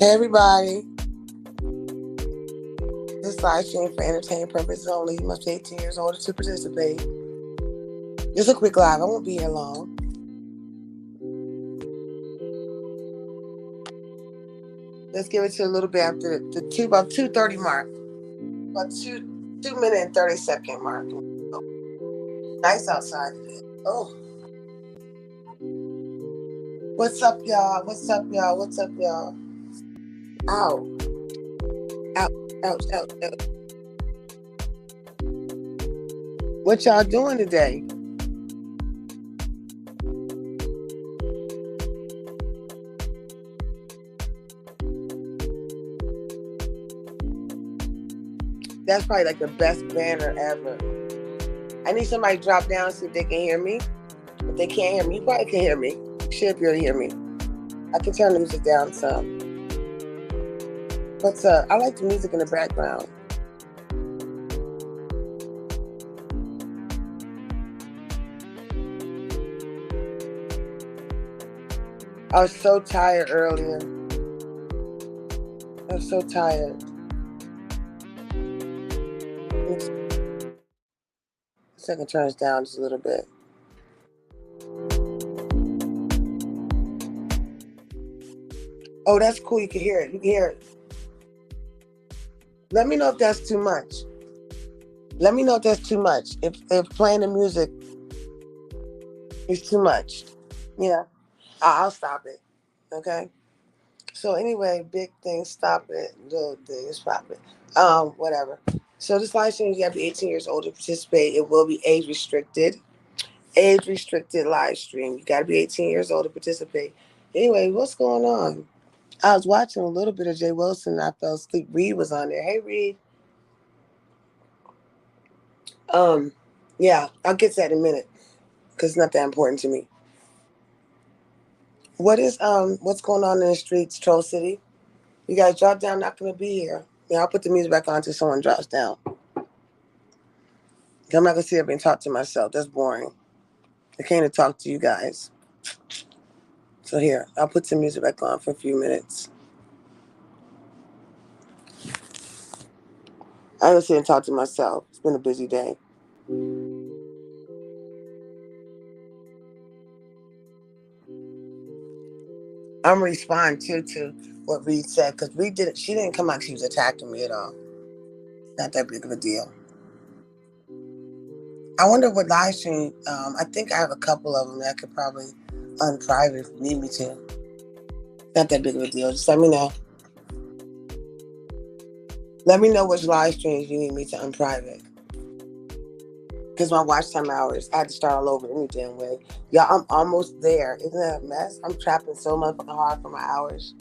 Hey everybody, this live stream for entertainment purposes only. You must be 18 years old to participate. Just a quick live. I won't be here long. Let's give it to a little bit after about 2:30 mark. About 2 minute and 30-second mark. Oh, nice outside today. Oh, what's up, y'all? What's up, y'all? What's up, y'all? Ow, ouch, ouch, ouch, ouch. What y'all doing today? That's probably like the best banner ever. I need somebody to drop down and see if they can hear me. If they can't hear me, you probably can hear me. You should be able to hear me. I can turn the music down some. But I like the music in the background. I was so tired earlier. I was so tired. Second turn this down just a little bit. Oh, that's cool. You can hear it. You can hear it. Let me know if that's too much. Let me know if that's too much. If playing the music is too much. Yeah. I'll stop it. Okay. So anyway, big thing, stop it. Little thing, stop it. Whatever. So this live stream, you gotta be 18 years old to participate. It will be age restricted. Age restricted live stream. You gotta be 18 years old to participate. Anyway, what's going on? I was watching a little bit of Jay Wilson and I fell asleep. Reed was on there. Hey Reed. Um, yeah, I'll get to that in a minute because it's not that important to me. What's going on in the streets, Troll City? You guys drop down, not gonna be here. Yeah, I'll put the music back on until someone drops down. I'm not gonna sit up and talk to myself. That's boring. I came to talk to you guys. So here, I'll put some music back on for a few minutes. I'm gonna sit and talk to myself. It's been a busy day. I'm responding to what Reed said because Reed didn't. She didn't come out. She was attacking me at all. Not that big of a deal. I wonder what live stream. I think I have a couple of them that I could probably unprivate if you need me to. Not that big of a deal. Just let me know. Let me know which live streams you need me to unprivate. Because my watch time hours, I had to start all over any damn way. Y'all, I'm almost there. Isn't that a mess? I'm trapping so motherfucking hard for my hours.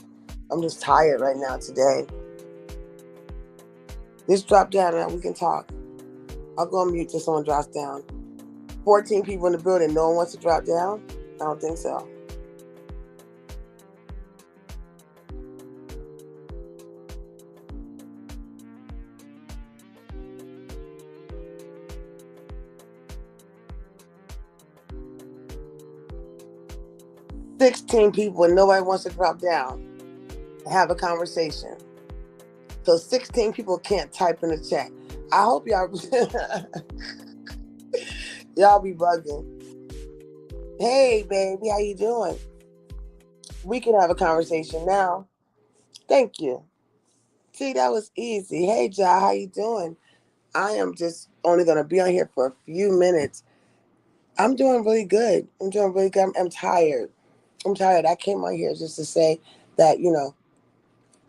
I'm just tired right now today. Just drop down and we can talk. I'll go on mute till someone drops down. 14 people in the building. No one wants to drop down? I don't think so. "16 people and nobody wants to drop down and have a conversation. So 16 people can't type in the chat. I hope y'all y'all be bugging. Hey baby, how you doing? We can have a conversation now. Thank you. See, that was easy. Hey Ja, how you doing? I am just only gonna be on here for a few minutes. I'm doing really good. I'm doing really good. I'm tired. I'm tired. I came on here just to say that,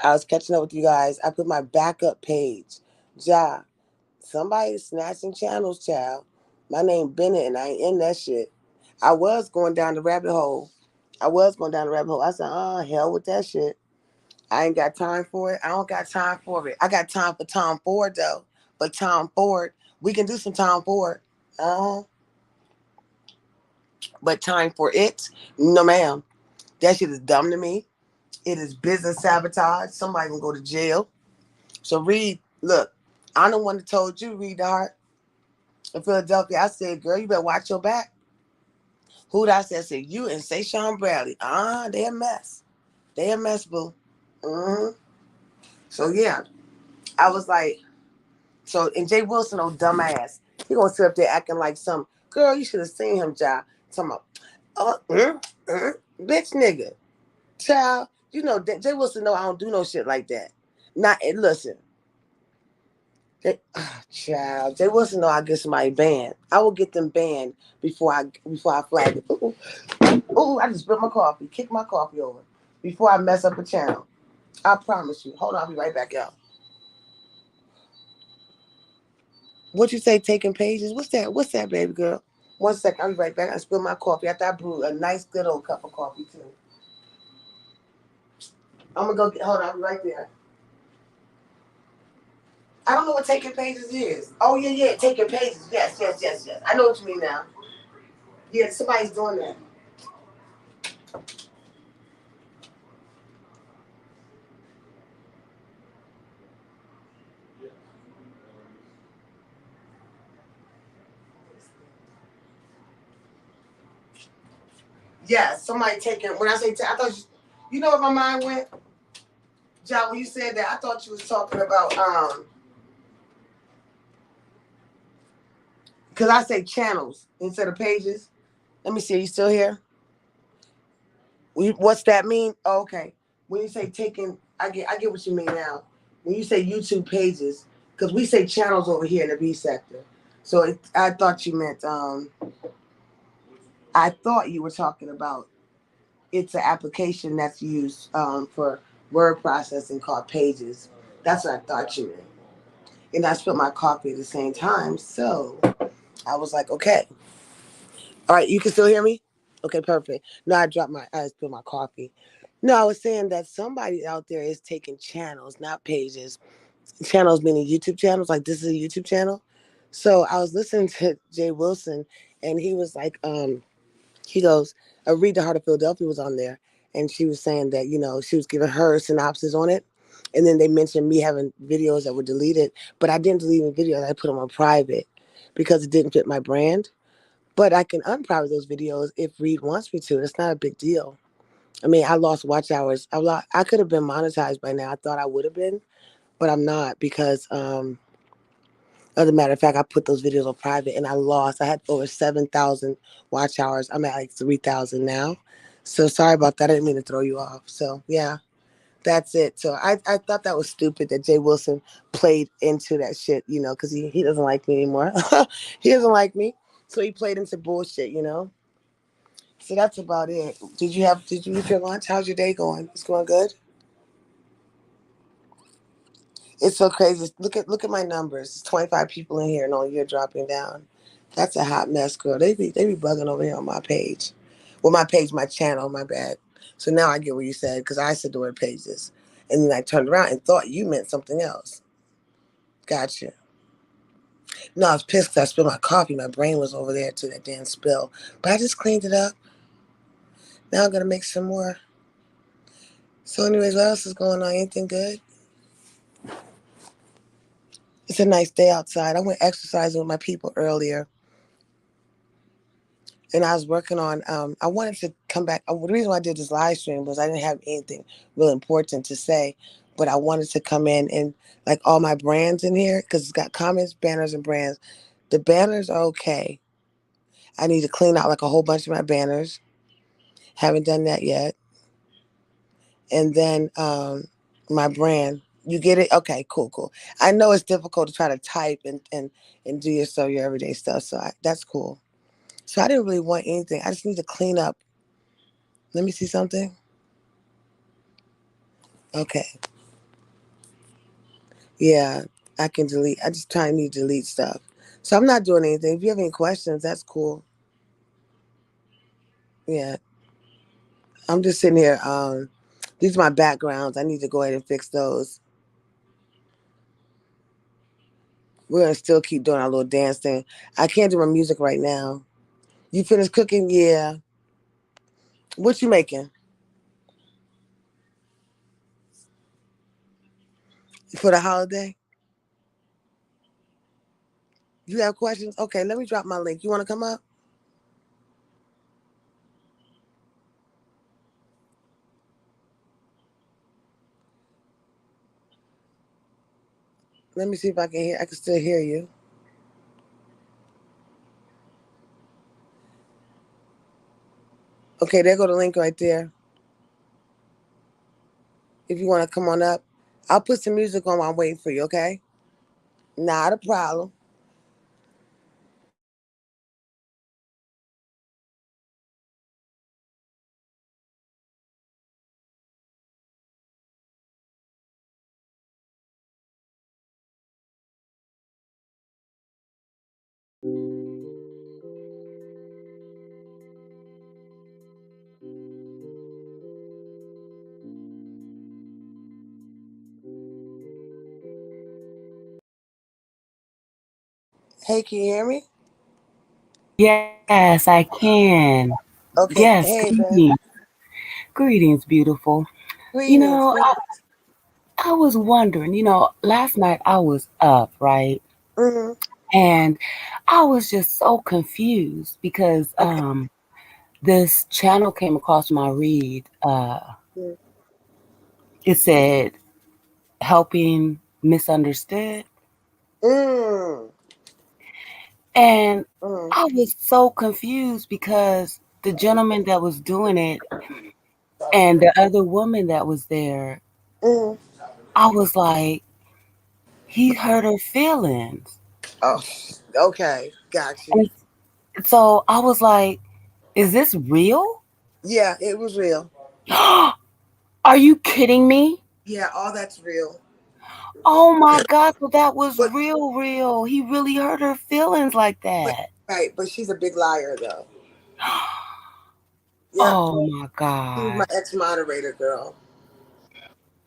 I was catching up with you guys. I put my backup page. Ja, somebody snatching channels, child. My name Bennett, and I ain't in that shit. I was going down the rabbit hole. I said, hell with that shit. I ain't got time for it. I don't got time for it. I got time for Tom Ford, though. But Tom Ford, we can do some Tom Ford. Uh-huh. But time for it? No, ma'am. That shit is dumb to me. It is business sabotage. Somebody can go to jail. So Reed, look, I'm the one that told you, Reed the Heart, in Philadelphia. I said, girl, you better watch your back. Who did I say? I said, you and say Sean Bradley. They a mess. They a mess, boo. Mm-hmm. So yeah, I was like, so and Jay Wilson, oh dumbass, he gonna sit up there acting like some girl. You should have seen him, child. Talking about, bitch, nigga, child. You know, Jay Wilson know I don't do no shit like that. Not listen, child. Jay Wilson know I get somebody banned. I will get them banned before I flag it. Ooh, ooh, I just spilled my coffee. Kick my coffee over before I mess up a channel. I promise you. Hold on, I'll be right back, y'all. What you say, taking pages? What's that? What's that, baby girl? One second, I'll be right back. I spilled my coffee. After I brewed a nice, good old cup of coffee, too. I'm going to go get, hold on, I'll be right there. I don't know what taking pages is. Oh, yeah, taking pages. Yes. I know what you mean now. Yeah, somebody's doing that. Yeah, somebody taking, when I say, I thought, you know where my mind went? John, when you said that, I thought you was talking about, because I say channels instead of pages. Let me see, are you still here? What's that mean? Oh, okay. When you say taking, I get what you mean now. When you say YouTube pages, because we say channels over here in the B sector. So I thought you meant, I thought you were talking about it's an application that's used for word processing called Pages. That's what I thought you meant. And I spilled my coffee at the same time. So I was like, okay. All right, you can still hear me? Okay, perfect. No, I spilled my coffee. No, I was saying that somebody out there is taking channels, not pages. Channels meaning YouTube channels, like this is a YouTube channel. So I was listening to Jay Wilson and he was like, he goes, Read the Heart of Philadelphia was on there. And she was saying that, she was giving her synopsis on it. And then they mentioned me having videos that were deleted, but I didn't delete any videos. I put them on private because it didn't fit my brand. But I can unprivate those videos if Reed wants me to. It's not a big deal. I mean, I lost watch hours. I could have been monetized by now. I thought I would have been, but I'm not because, as a matter of fact, I put those videos on private and I lost. I had over 7,000 watch hours. I'm at like 3,000 now. So sorry about that. I didn't mean to throw you off. So yeah, that's it. So I thought that was stupid that Jay Wilson played into that shit, because he doesn't like me anymore. He doesn't like me. So he played into bullshit. So that's about it. Did you eat your lunch? How's your day going? It's going good? It's so crazy. Look at my numbers. It's 25 people in here and only you're dropping down. That's a hot mess, girl. They be bugging over here on my page. Well, my page, my channel, my bad. So now I get what you said because I said the word pages. And then I turned around and thought you meant something else. Gotcha. No, I was pissed because I spilled my coffee. My brain was over there to that damn spill. But I just cleaned it up. Now I'm going to make some more. So anyways, what else is going on? Anything good? It's a nice day outside. I went exercising with my people earlier. And I was working on, I wanted to come back. The reason why I did this live stream was I didn't have anything real important to say, but I wanted to come in and like all my brands in here, because it's got comments, banners, and brands. The banners are okay. I need to clean out like a whole bunch of my banners. Haven't done that yet. And then my brand. You get it? Okay, cool. I know it's difficult to try to type and do your everyday stuff, so that's cool. So I didn't really want anything. I just need to clean up. Let me see something. Okay. Yeah, I can delete. I just try to need to delete stuff. So I'm not doing anything. If you have any questions, that's cool. Yeah. I'm just sitting here. These are my backgrounds. I need to go ahead and fix those. We're gonna still keep doing our little dance thing. I can't do my music right now. You finished cooking? Yeah. What you making for the holiday? You have questions? Okay, let me drop my link. You want to come up? Let me see if I can hear. I can still hear you. Okay, there go the link right there. If you want to come on up, I'll put some music on while I'm waiting for you. Okay, not a problem. Hey, can you hear me? Yes, I can. Okay. Yes, Hey, babe. greetings. Greetings, beautiful. You Greetings. know, Greetings. I was wondering, last night I was up, right? Mm-hmm. And I was just so confused because Okay. this channel came across my read. It said helping misunderstood. Mm. And Mm. I was so confused because the gentleman that was doing it and the other woman that was there, Mm. I was like, he hurt her feelings. Oh. Okay. Got you. And so I was like, is this real? Yeah, it was real. Are you kidding me? Yeah, all that's real. Oh my God, so that was But real, real. He really hurt her feelings like but that. right, but she's a big liar though. Yep. Oh my She was my God. ex moderator girl.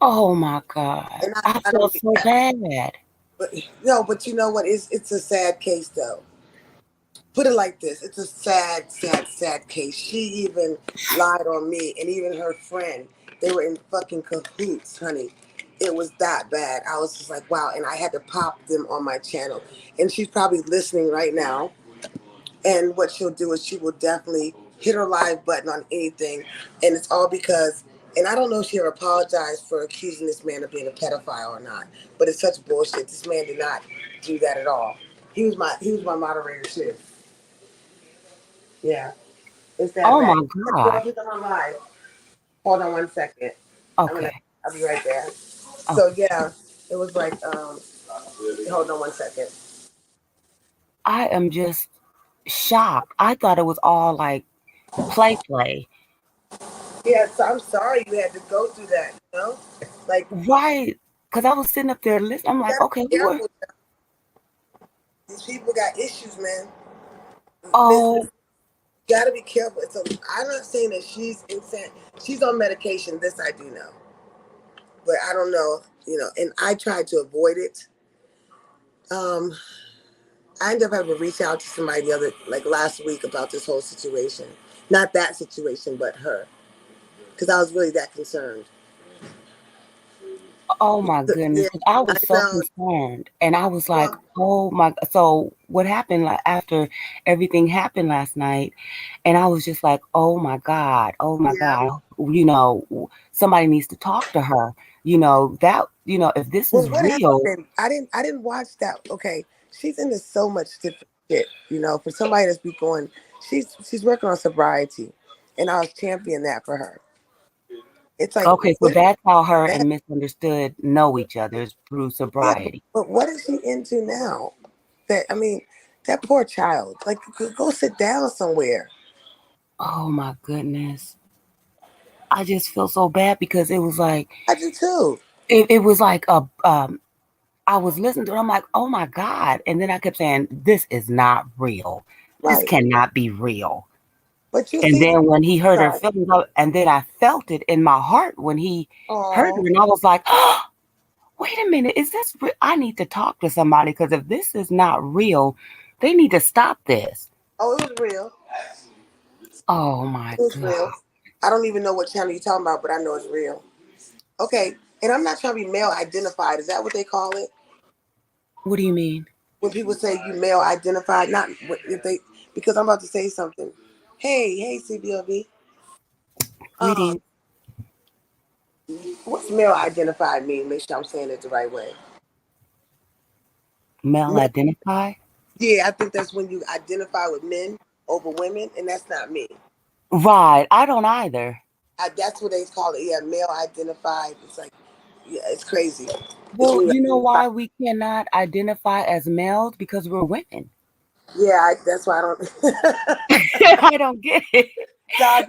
Oh my God. And I I don't felt so bad. but no, but you know what? It's a sad case though. Put it like this: it's a sad, sad, sad case. She even lied on me, and even her friend. They were in fucking cahoots, honey. It was that bad. I was just like, wow, and I had to pop them on my channel. And she's probably listening right now. And what she'll do is she will definitely hit her live button on anything, and it's all because. And I don't know if she ever apologized for accusing this man of being a pedophile or not, but it's such bullshit. This man did not do that at all. He was my moderator too. Yeah, it's that Oh bad. my Girl, God. he's on live. Hold on 1 second. I'm gonna. Okay. I'll be right there. So Okay. yeah, it was like. Hold on 1 second. I am just shocked. I thought it was all like play. Yeah, so I'm sorry you had to go through that. You know, like Right. Because I was sitting up there listening. I'm you like, gotta okay, be who are, careful. These people got issues, man. Listen, oh, you gotta be careful. So I'm not saying that she's insane. She's on medication. This I do know, but I don't know. And I tried to avoid it. Um, I ended up having to reach out to somebody like last week about this whole situation. Not that situation, but her, because I was really that concerned. oh my Yeah, goodness. 'Cause I I was so know. concerned. And I was like, Well, oh my. So what happened like after everything happened last night? And I was just like, oh my God. Oh my yeah. God. Somebody needs to talk to her. If this Well, is what real, happened? I didn't watch that. Okay, she's into so much different shit. For somebody that's be going, she's working on sobriety, and I was championing that for her. It's like, okay, so what is that's how her that? and Misunderstood know each other is through Yeah, sobriety. but what is she into now? That poor child. Like, go sit down somewhere. Oh my goodness. I just feel so bad because it was like I do too. it was like I was listening to it, I'm like, oh my God. And then I kept saying, this is not real. This Right, cannot be real. but you And see, then when he hurt her sorry. feelings, and then I felt it in my heart when he hurt her, Oh, and I was like, oh, wait a minute, is this real? I need to talk to somebody because if this is not real, they need to stop this. it was real. Oh It my was God. real. I don't even know what channel you're talking about, but I know it's real. Okay, and I'm not trying to be male identified. Is that what they call it? What do you mean? When people say you male identified, not if they, because I'm about to say something. Hey, CBLB. Um, Greetings. what's male identified mean? Make sure I'm saying it the right way. Male Men- identify? Yeah, I think that's when you identify with men over women, and that's not me. Right. I don't either. That's what they call it. Yeah, male identified. It's like, yeah, it's crazy. It's Well, when you you know identify. why we cannot identify as males? Because we're women. Yeah, that's why I don't. I don't get it. Dog,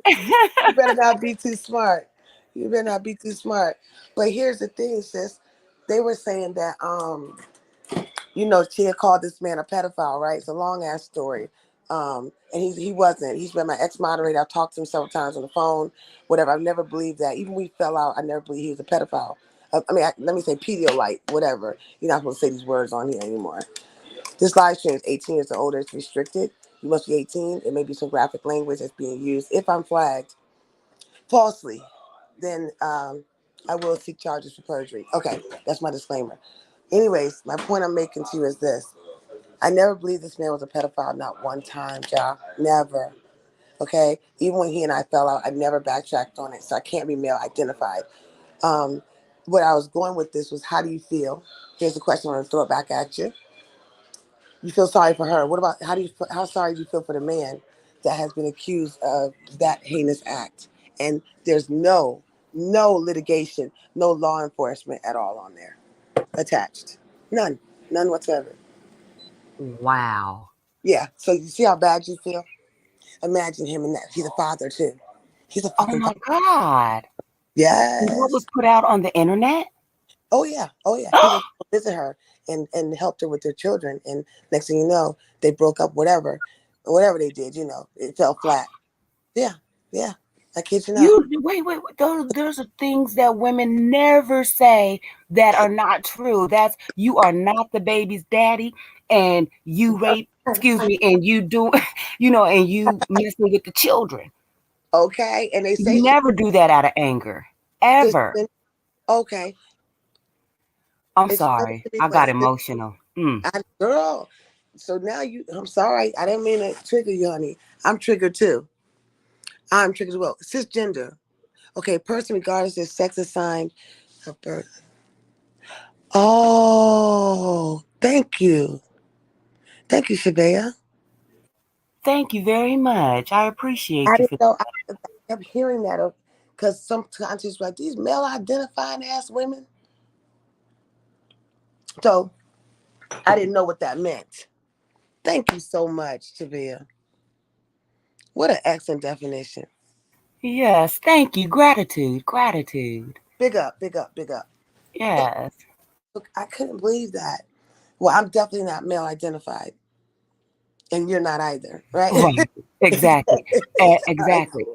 you better not be too smart. You better not be too smart. But here's the thing, sis. They were saying that she had called this man a pedophile, right? It's a long ass story. And he wasn't. He's been my ex moderator. I've talked to him several times on the phone, whatever. I've never believed that. Even when we fell out, I never believed he was a pedophile. Let me say Pedialyte, whatever. You're not supposed to say these words on here anymore. This live stream is 18 years or older. It's restricted. You must be 18. It may be some graphic language that's being used. If I'm flagged falsely, then I will seek charges for perjury. Okay, that's my disclaimer. Anyways, my point I'm making to you is this. I never believed this man was a pedophile, not one time, y'all. Never. Okay? Even when he and I fell out, I never backtracked on it, so I can't be male identified. Um, what I was going with this was, how do you feel? Here's the question I'm going to throw it back at you. You feel sorry for her. What about, how sorry do you feel for the man that has been accused of that heinous act? And there's no litigation, no law enforcement at all on there attached. None whatsoever. Wow. Yeah. So you see how bad you feel? Imagine him in that. He's a father too. He's a Oh fucking my father. God. What was Yes. put out on the internet? Oh yeah. Oh yeah. He went to visit her and helped her with their children. And next thing you know, they broke up. Whatever they did, it fell flat. Yeah. Yeah. I kid you not. You wait. Those are things that women never say that are not true. That's you are not the baby's daddy, and you rape. Excuse me, and you do, and you messing with the children. Okay. And they say You she. never do that out of anger, ever. Okay. I'm It's supposed sorry. to be I what? got emotional. Girl. So now I'm sorry. I didn't mean to trigger you, honey. I'm triggered too. I'm triggered as well. Cisgender. Okay, person regardless of their sex assigned of birth. Oh, thank you. Thank you, Shabea. Thank you very much. I I appreciate you for. didn't know. I kept hearing that because sometimes it's like these male identifying ass women. So I didn't know what that meant. Thank you so much, Shabea. What an excellent definition. Yes, thank you. Gratitude, gratitude. Big up, big up, big up. So, Yes. look, I couldn't believe that. Well, I'm definitely not male identified, and you're not either, right? Right. Exactly. Exactly.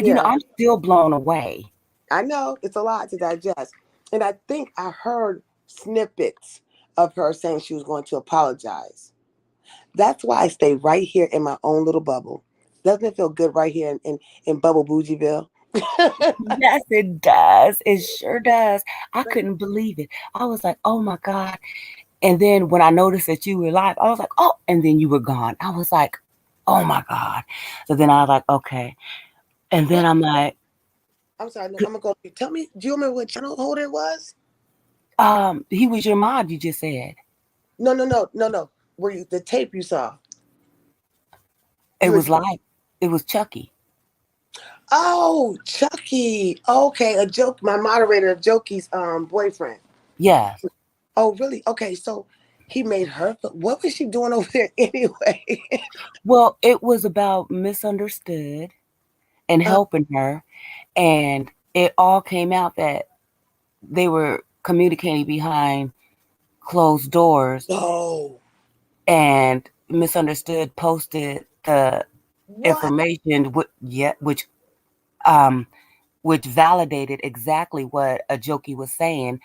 Yeah. I'm still blown away. I know it's a lot to digest. And I think I heard snippets of her saying she was going to apologize. That's why I stay right here in my own little bubble. Doesn't it feel good right here in Bubble Bougieville? Yes, it does. It sure does. I couldn't believe it. I was like, oh my God. And then when I noticed that you were live, I was like, oh, and then you were gone. I was like, oh my God. So then I was like, okay. And then Wait, I'm like, I'm sorry. No, I'm gonna go. Tell me, do you remember what channel holder it was? he was your mod, you just said. No, no, no, no, no. Were you the tape you saw? It You were. was live. It was Chucky. Oh, Chucky. Okay, a joke. My moderator, Jokey's boyfriend. Yes. Oh, really? Okay, so he made her. What was she doing over there anyway? Well, it was about misunderstood and uh, helping her. And it all came out that they were communicating behind closed doors, oh, and misunderstood posted the what? information um which validated exactly what Ajoki was saying,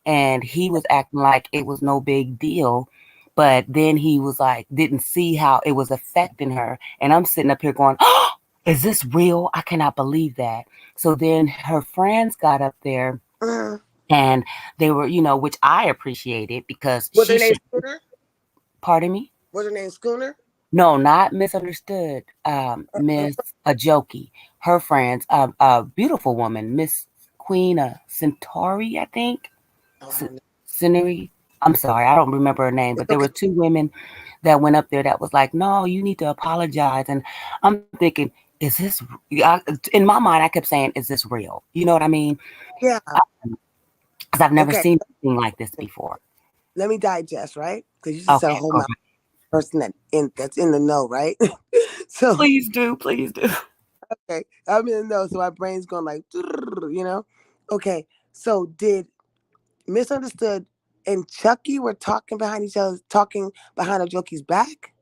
and he was acting like it was no big deal, but then he was like didn't see how it was affecting her, and I'm sitting up here going, oh, is this real? I cannot believe that. So then her friends got up there, Uh, and they were, which I appreciated because was she her name should. Schooner? Pardon me. Was her name Schooner? No, not misunderstood. Miss Ajoki, her friends, a beautiful woman, Miss Queen Centauri, I think. Oh, I don't know. Scenery. I'm sorry, I don't remember her name, It's but there okay. were 2 women that went up there that was like, "No, you need to apologize." And I'm thinking, "Is this?" In my mind, I kept saying, "Is this real?" You know what I mean? Yeah. Because I've never Okay. seen anything like this before. Let me digest, right? Because you just said a Okay, whole all mouth right. person that's in the know, right? So Please do, please do. okay, I'm in the know, so my brain's going like, you know. Okay, so did Misunderstood and Chucky were talking behind each other, talking behind Ojoki's back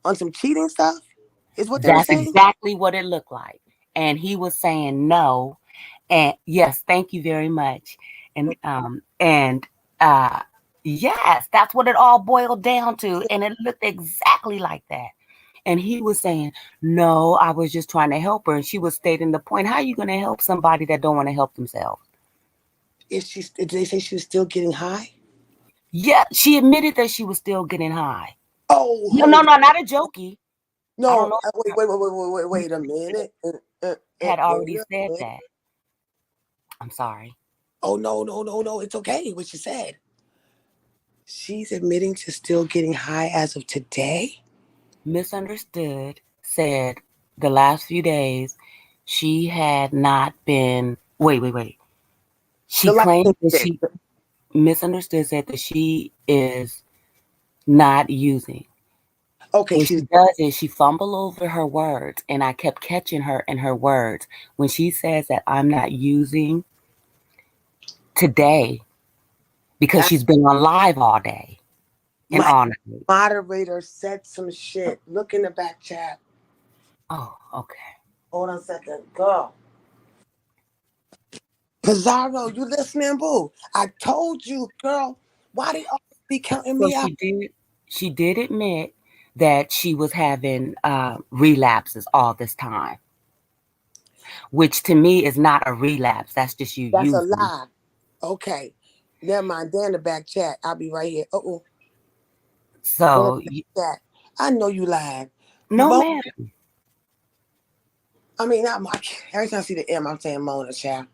on some cheating stuff? Is what they were That's saying? exactly what it looked like. And he was saying no. And yes, thank you very much. And yes, that's what it all boiled down to. And it looked exactly like that. And he was saying, "No, I was just trying to help her." And she was stating the point. How are you going to help somebody that don't want to help themselves? Did they say she was still getting high? Yeah, she admitted that she was still getting high. Oh, No, no, hold no, not a jokey. I don't no, know. wait a minute. Had Wait already a said minute. that. I'm sorry. Oh no. It's okay. What she said. She's admitting to still getting high as of today. Misunderstood said the last few days she had not been. Wait. She The claimed lighting that stick. she misunderstood, said that she is not using. Okay, What she's she does is she fumble over her words, and I kept catching her in her words when she says that I'm not using today because that she's been on live all day and my all night. moderator said some shit. Look in the back chat. Oh, okay. Hold on a second, girl. Pizarro, you listening, boo? I told you, girl. Why they always be counting So me out? she did admit that she was having relapses all this time, which to me is not a relapse. That's just you That's a using. lie. Okay. Never mind. They're in the back chat. I'll be right here. They're in So the back chat. I know you lied. no, Mo, man. I mean, not my. Every time I see the M, I'm saying Mona, child.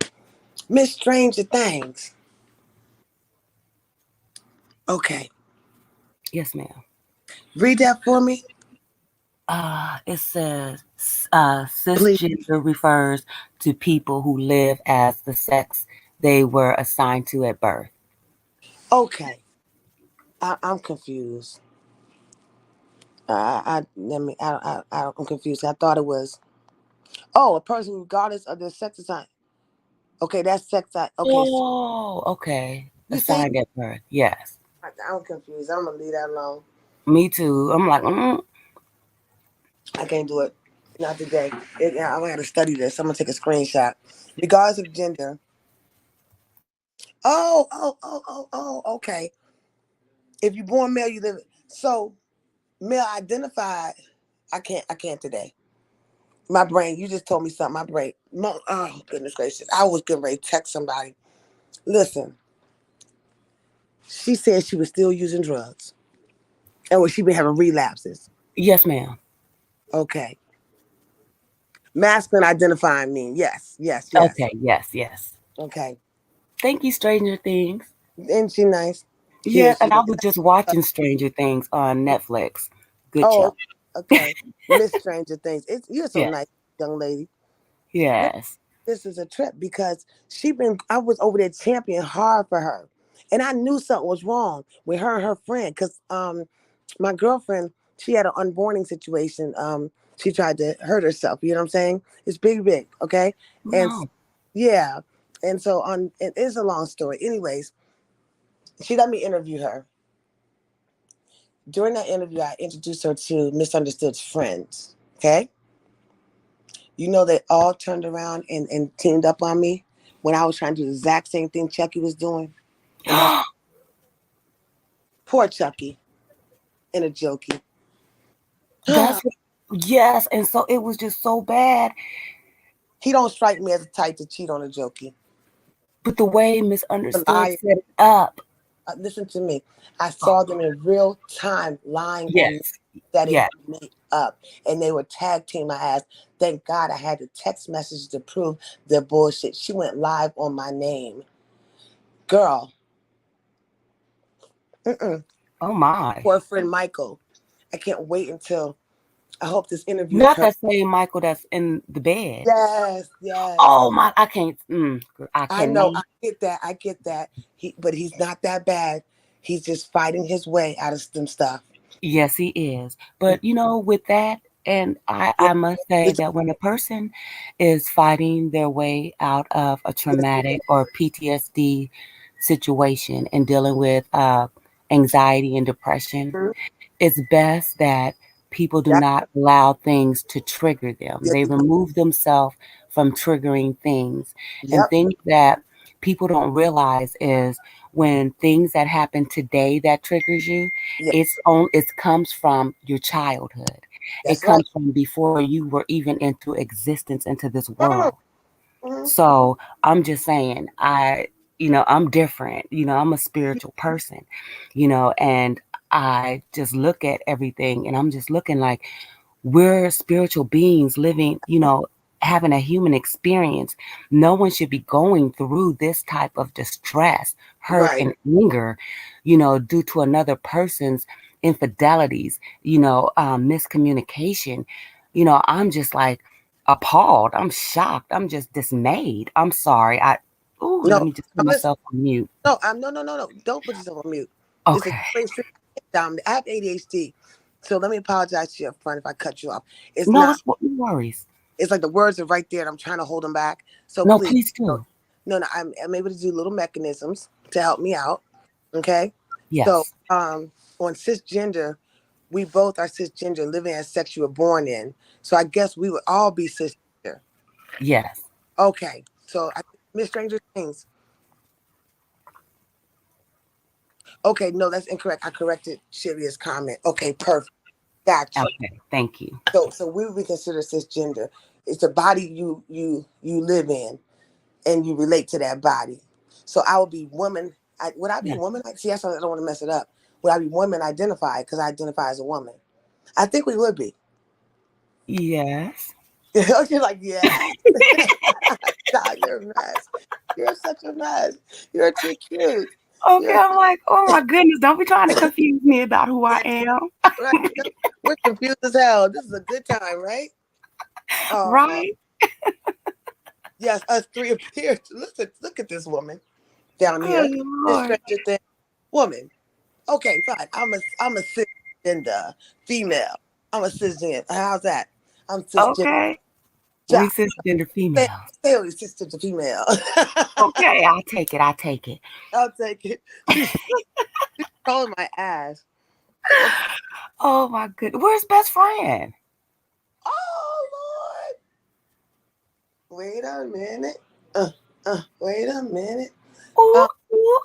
Miss Stranger Things. Okay. Yes, ma'am. Read that for me, It says please. cisgender refers to people who live as the sex they were assigned to at birth. Okay. I'm confused. Let me. I'm confused. I thought it was. Oh, a person regardless of their sex assigned. Okay, that's sex. Okay, so Oh, okay. you see, Assigned at birth. Yes. I'm confused. I'm gonna leave that alone. Me too. I'm like, I can't do it. Not today. I'm gonna have to study this. I'm gonna take a screenshot. Regardless of gender. Okay. If you're born male, you live. So male identified. I can't today. My brain. You just told me something. My brain. Oh goodness gracious. I was getting ready to text somebody. Listen. She said she was still using drugs. And well, she been having relapses. yes, ma'am. Okay. Masculine identifying mean. Yes. Okay, yes. Okay. Thank you, Stranger Things. Isn't she nice? Yeah, Yeah, she and I is. was just watching Stranger Things on Netflix. Good Oh, show. okay. Miss Stranger Things. You're so Yes, nice, young lady. yes. This is a trip because I was over there championing hard for her. And I knew something was wrong with her and her friend. Cause my girlfriend, she had an unborning situation. She tried to hurt herself, you know what I'm saying? It's big, okay? And No. yeah. And so it is a long story. Anyways, she let me interview her. During that interview, I introduced her to Misunderstood's friends. Okay. You know, they all turned around and teamed up on me when I was trying to do the exact same thing Chucky was doing. And that's poor Chucky in a jokey. That's what, yes, and so it was just so bad. He don't strike me as a type to cheat on a jokey. But the way A Misunderstood liar. set it up. Listen to me. I Oh, saw them in real time lying on me, yes, setting yes. me up. And they were tag team my ass. Thank God I had the text message to prove their bullshit. She went live on my name. Girl, Mm-mm. Oh my. Poor friend Michael. I can't wait until I hope this interview Not occurs. that same Michael that's in the bed. Yes, yes. Oh my, I can't. I I know. cannot. I get that. I get that. But he's not that bad. He's just fighting his way out of some stuff. Yes, he is. But with that, and I, Yeah. I must say It's, that when a person is fighting their way out of a traumatic or PTSD situation and dealing with anxiety and depression, it's best that people do that, not allow things to trigger them. yeah, They remove themselves from triggering things. And yep. things that people don't realize is when things that happen today that triggers you, Yeah. it comes from your childhood. It That's right. comes from before you were even into existence into this Mm, world. mhm. So I'm just saying, I'm different. I'm a spiritual person, and I just look at everything and I'm just looking like we're spiritual beings living, having a human experience. No one should be going through this type of distress, hurt, Right. and anger, due to another person's infidelities, miscommunication. I'm just like appalled. I'm shocked. I'm just dismayed. I'm sorry. Let No, me just put I'm listening. myself on mute. No, no. Don't put yourself on mute. It's a Okay. down. I have ADHD, so let me apologize to you up front if I cut you off. It's No, not. it's no worries. It's like the words are right there, and I'm trying to hold them back. So No, please, please no, do. no. I'm able to do little mechanisms to help me out. Okay. So, Yes. on cisgender, we both are cisgender, living as sex you were born in. So I guess we would all be cisgender. Yes. Okay. So I Miss Stranger Things. Okay, no, that's incorrect. I corrected Shivya's comment. Okay, perfect. Got you. Okay. Thank you. So we would be considered cisgender. It's a body you live in and you relate to that body. So I would be woman. Would I be Yes. woman? See, I don't want to mess it up. Would I be woman identified because I identify as a woman? I think we would be. Yes. You're like, yes. God, you're a mess. You're such a mess. You're too cute. Okay, You're I'm like, oh my goodness, don't be trying to confuse me about who I yeah, am. right. No, we're confused as hell. This is a good time, right? Oh, Right? yes, us three appear. Look at this woman down Good here. This Lord. stranger thing. Woman. Okay, fine. I'm a cisgender female. I'm a cisgender. How's that? I'm cisgender. Okay. We Ja, cisgender Stay, females. stay with cisgender female. Okay, I'll take it. I'll take it. I'll take it. She's calling my ass. Okay. Oh my goodness. Where's best friend? Oh Lord. Wait a minute. Wait a minute. Ooh, Um, ooh.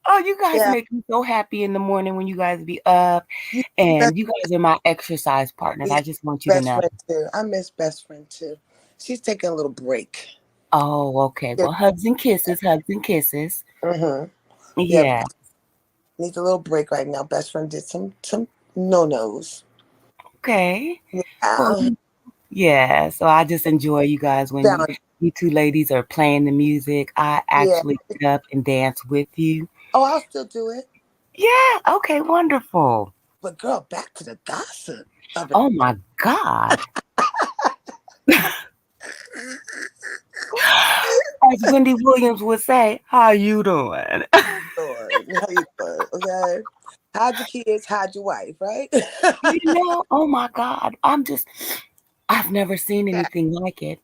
Oh, you guys yeah, make me so happy in the morning when you guys be up, you best and you guys are my exercise partners. yeah, I just want you to best know. friend too. I miss best friend too. She's taking a little break. Oh, okay. Yeah. Well, hugs and kisses, hugs and kisses. Mm-hmm. Yeah, Yeah. needs a little break right now. Best friend did some no nos. Okay. Well, Yeah. yeah. So I just enjoy you guys when Down. you two ladies are playing the music. I Yeah. actually get up and dance with you. Oh, I'll still do it. Yeah. Okay. Wonderful. But girl, back to the gossip of it. Oh my God. As Wendy Williams would say, how you doing? Lord, how you doing? Okay. Hide your kids, hide your wife, right? Oh my God. I've never seen Yeah, anything like it.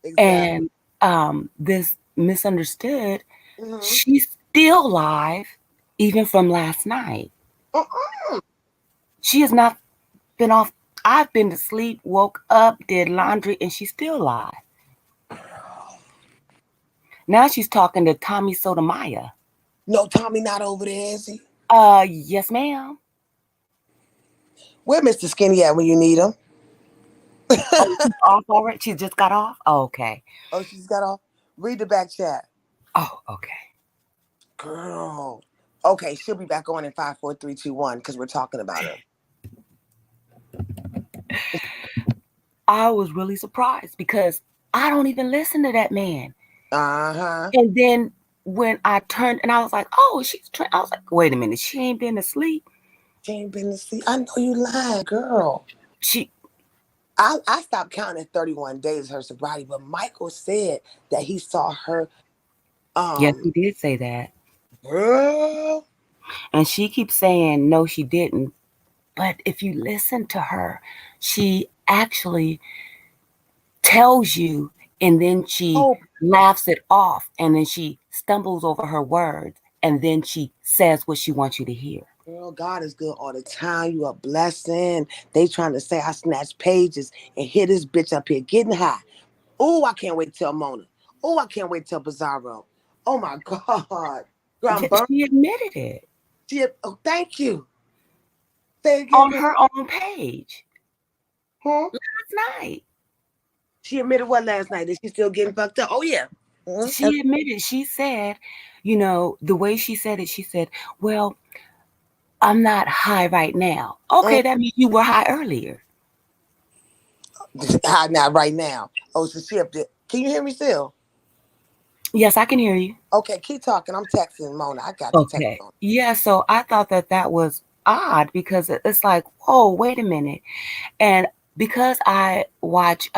exactly. And this misunderstood, Mm-hmm. she's still live, even from last night. Uh-uh. She has not been off. I've been to sleep, woke up, did laundry, and she's still live. Now she's talking to Tommy Sotomayor. No, Tommy not over there, is he? Yes, ma'am. Where Mr. Skinny at when you need him? Oh, she's off already? She just got off? Oh, okay. Oh, she's got off. Read the back chat. Oh, okay. Girl. Okay, she'll be back on in 5, 4, 3, 2, 1 because we're talking about her. I was really surprised because I don't even listen to that man. Uh-huh. And then when I turned and I was like, oh, I was like, wait a minute, she ain't been asleep. She ain't been to sleep. I know you lying, girl. She, I stopped counting at 31 days her sobriety, but Michael said that he saw her. yes, Um, he did say that. girl, And she keeps saying, no, she didn't. But if you listen to her, she actually tells you and then she oh, laughs it off and then she stumbles over her words and then she says what she wants you to hear. girl, God is good all the time. You a blessing. They trying to say I snatched pages and hit this bitch up here getting high. Oh, I can't wait till Mona. Oh, I can't wait till Bizarro. Oh my God. Girl, I'm burnt. She admitted it Oh, thank you. Say it again, on please. her own page Hmm? last night. She admitted what last night? Is she still getting fucked up? Oh yeah. Hmm. She admitted, she said, the way she said it, she said, well, I'm not high right now. Okay, that means you were high earlier. Not right now. Oh, so she up there. Can you hear me still? Yes, I can hear you. Okay, keep talking. I'm texting Mona. I got the text Okay. on. Yeah, so I thought that was odd because it's like, oh, wait a minute. And because I watch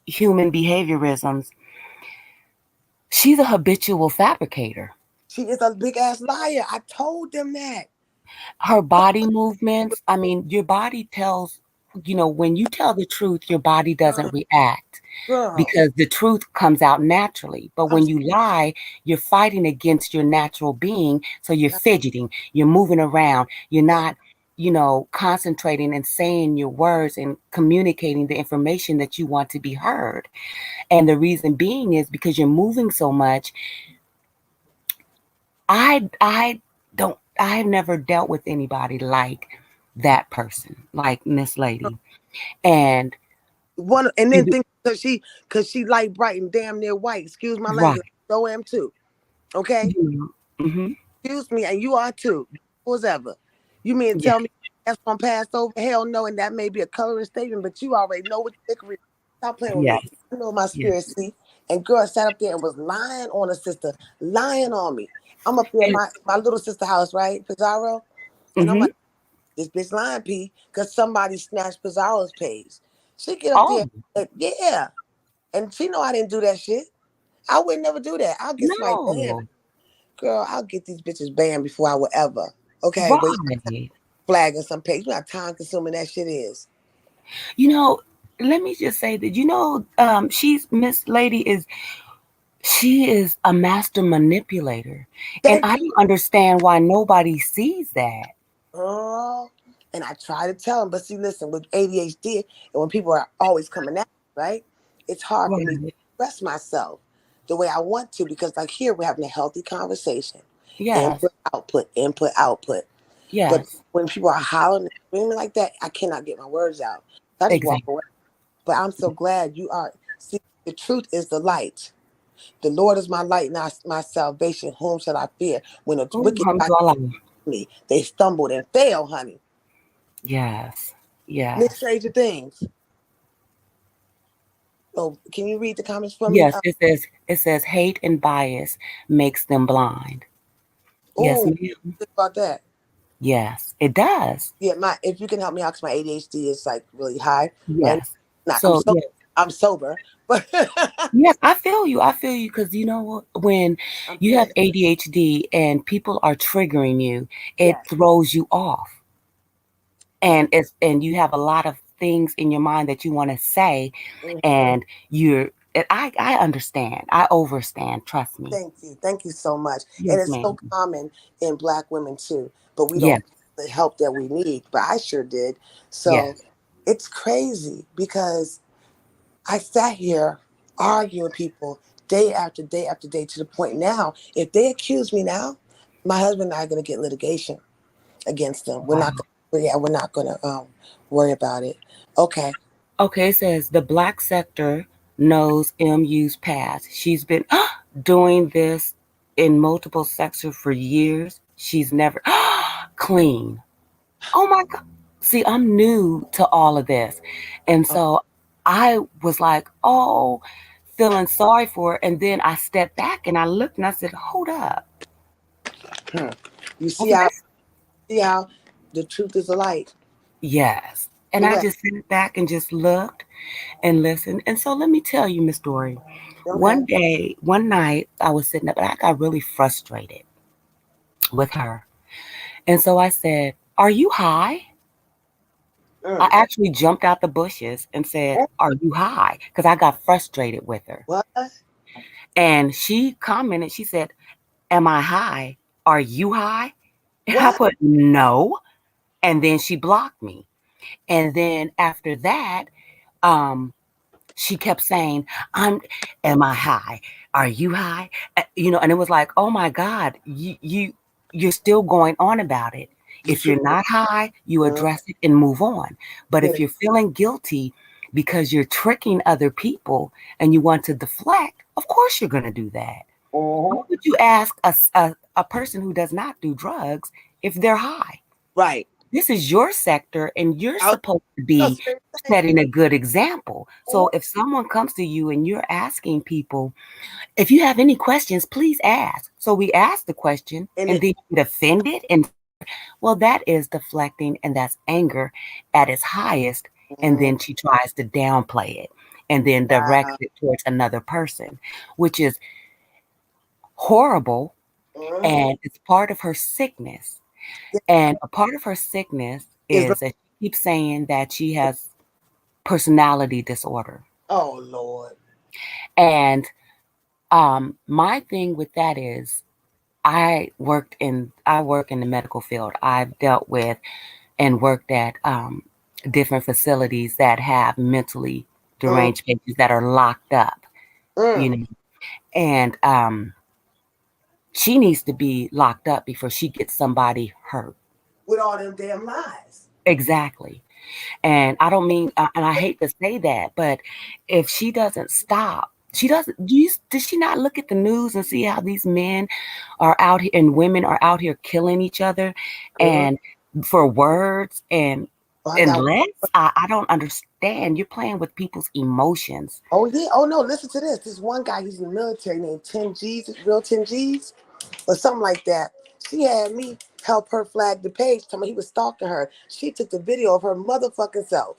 human behaviorisms, she's a habitual fabricator. She is a big ass liar. I told them that. Her body movements, I mean, your body tells, when you tell the truth, your body doesn't react Girl, because the truth comes out naturally. But I'm when you lie, you're fighting against your natural being. So you're fidgeting, you're moving around, you're not, concentrating and saying your words and communicating the information that you want to be heard. And the reason being is because you're moving so much. I've never dealt with anybody like that person, like Miss Lady. And one and you then do, think because she light bright and damn near white. Excuse my right. language. So am too. Okay? Hmm. Excuse me, and you are too. Who's ever. You mean Yeah. tell me that's gonna pass over? Hell no, and that may be a coloring statement, but you already know what the dick. Stop playing with me. Yes. I know my Yes. spirit see. And girl sat up there and was lying on a sister, lying on me. I'm up there at And my little sister house, right? Pizarro. And I'm hmm like, this bitch lying, P, because somebody snatched Pizarro's page. She get up there oh and yeah. And she know I didn't do that shit. I would never do that. I'll get somebody banned. no, Girl, I'll get these bitches banned before I would ever. Okay, wait, right. flagging some page. You know how time consuming that shit is. You know, let me just say that she's Miss Lady is she is a master manipulator, and Thank I you, don't understand why nobody sees that. girl. And I try to tell them, but see, listen, with ADHD, and when people are always coming at me, right? It's hard for me to Right. express myself the way I want to because, like, here we're having a healthy conversation. Yes. Input, output, input, output. But Yes. when people are hollering and screaming like that, I cannot get my words out. So I just walk Exactly. away. But I'm so glad you are. See, the truth is the light. The Lord is my light and my salvation. Whom shall I fear? When the Oh, wicked got me, they stumbled and fell, honey. yes. Miss Yes. Stranger Things. Oh, can you read the comments for me? Yes, it says hate and bias makes them blind. Yes, Oh, ma'am. about that. Yes, it does. Yeah, my if you can help me out, because my ADHD is like really high right Yes. now. Not So yeah, I'm sober, but yes, I feel you. I feel you because you know what? When I'm you have pissed. ADHD and people are triggering you, it Yes. throws you off. And you have a lot of things in your mind that you want to say, Mhm. and I understand. I overstand, trust me. Thank you so much. And Yes, it's so ma'am. common in Black women too, but we Yes, don't get the help that we need. But I sure did. So yes. it's crazy because I sat here arguing with people day after day after day to the point now, if they accuse me now, my husband and I are going to get litigation against them. We're Wow. not. Yeah, we're not going to worry about it. Okay. Okay, it says the black sector knows MU's past. She's been doing this in multiple sectors for years. She's never clean. Oh my God. See, I'm new to all of this. And Uh, so I was like, oh, feeling sorry for her. And then I stepped back and I looked and I said, hold up. You I said, see how the truth is a light. yes. And I Yeah. just sat back and just looked and listened. And so let me tell you, Miss Dory, Okay. one night, I was sitting up and I got really frustrated with her. And so I said, are you high? I Mm. actually jumped out the bushes and said, are you high? Because I got frustrated with her. What? And she commented, she said, am I high? Are you high? And I What? put, no. And then she blocked me. And then after that, um, she kept saying, am I high? Are you high? And it was like, oh my God, you're still going on about it. You If treat you're not high, you me. address it and move on. But Yeah. if you're feeling guilty because you're tricking other people and you want to deflect, of course you're going to do that. Why Uh-huh. would you ask a person who does not do drugs if they're high? Right. This is your sector and you're I supposed to was be the same thing. setting a good example. So if someone comes to you and you're asking people, if you have any questions, please ask. So we ask the question And and it, then you get offended and well, that is deflecting and that's anger at its highest. And Mhm. then she tries to downplay it and then directs Wow. it towards another person, which is horrible. Mhm. And it's part of her sickness. And a part of her sickness Is is that she keeps saying that she has personality disorder. oh Lord. And my thing with that is I work in the medical field. I've dealt with and worked at different facilities that have mentally Mm, deranged patients that are locked up, you mm. know. And she needs to be locked up before she gets somebody hurt. With all them damn lies. Exactly. And I don't mean, and I hate to say that, but if she doesn't stop, she doesn't. Does she not look at the news and see how these men are out here and women are out here killing each other, Girl. and for words Oh, I and got less? I don't understand. You're playing with people's emotions. oh yeah. Oh no, listen to this. This one guy, he's in the military named 10 G's, real 10 G's, or something like that. She had me help her flag the page, telling me he was stalking her. She took the video of her motherfucking self,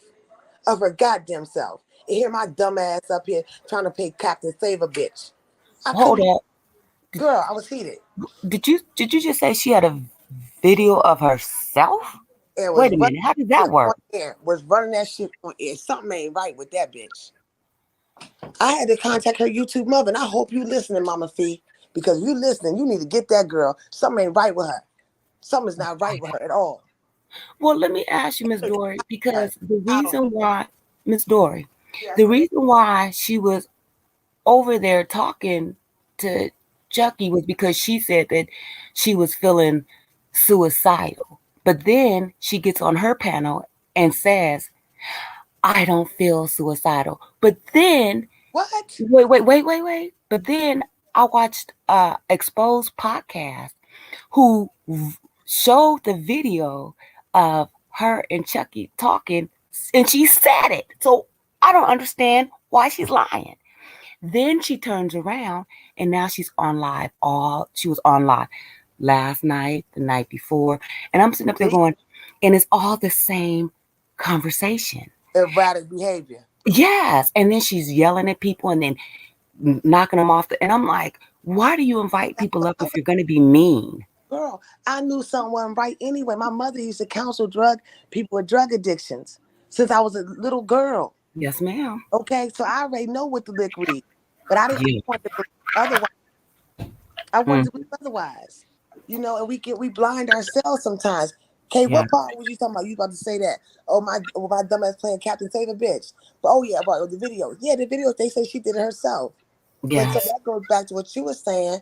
of her goddamn self. And here my dumb ass up here trying to play Captain Save a bitch. I Hold couldn't, up. girl, I was heated. Did you just say she had a video of herself? It was Wait a running minute. How did shit that on work? air, was running that shit on air. Something ain't right with that bitch. I had to contact her YouTube mother, and I hope you listening, Mama Fee, because you listening, you need to get that girl. Something ain't right with her. Something's not right with her at all. Well, let me ask you, Miss Dory, Her. because the I don't. reason why, Miss Dory, the Yes. reason why she was over there talking to Chucky was because she said that she was feeling suicidal. But then she gets on her panel and says, I don't feel suicidal. But then, What? wait. But then I watched Exposed podcast who showed the video of her and Chucky talking, and she said it. So I don't understand why she's lying. Then she turns around and now she's on live. She was on live last night, the night before, and I'm sitting up there See? going, and it's all the same conversation. Erratic behavior. Yes, and then she's yelling at people and then knocking them off. And I'm like, why do you invite people up if you're going to be mean? Girl, I knew something wasn't right anyway. My mother used to counsel people with drug addictions since I was a little girl. Yes, ma'am. Okay, so I already know what the lick read, but I didn't Yeah. want to believe otherwise. I wanted Mm, to believe otherwise. And we blind ourselves sometimes. Okay, yeah. what part was you talking about? You about to say that? My dumb ass playing Captain Save a bitch. But oh yeah, about the videos. Yeah, the videos they say she did it herself. But so Yes. that goes back to what you were saying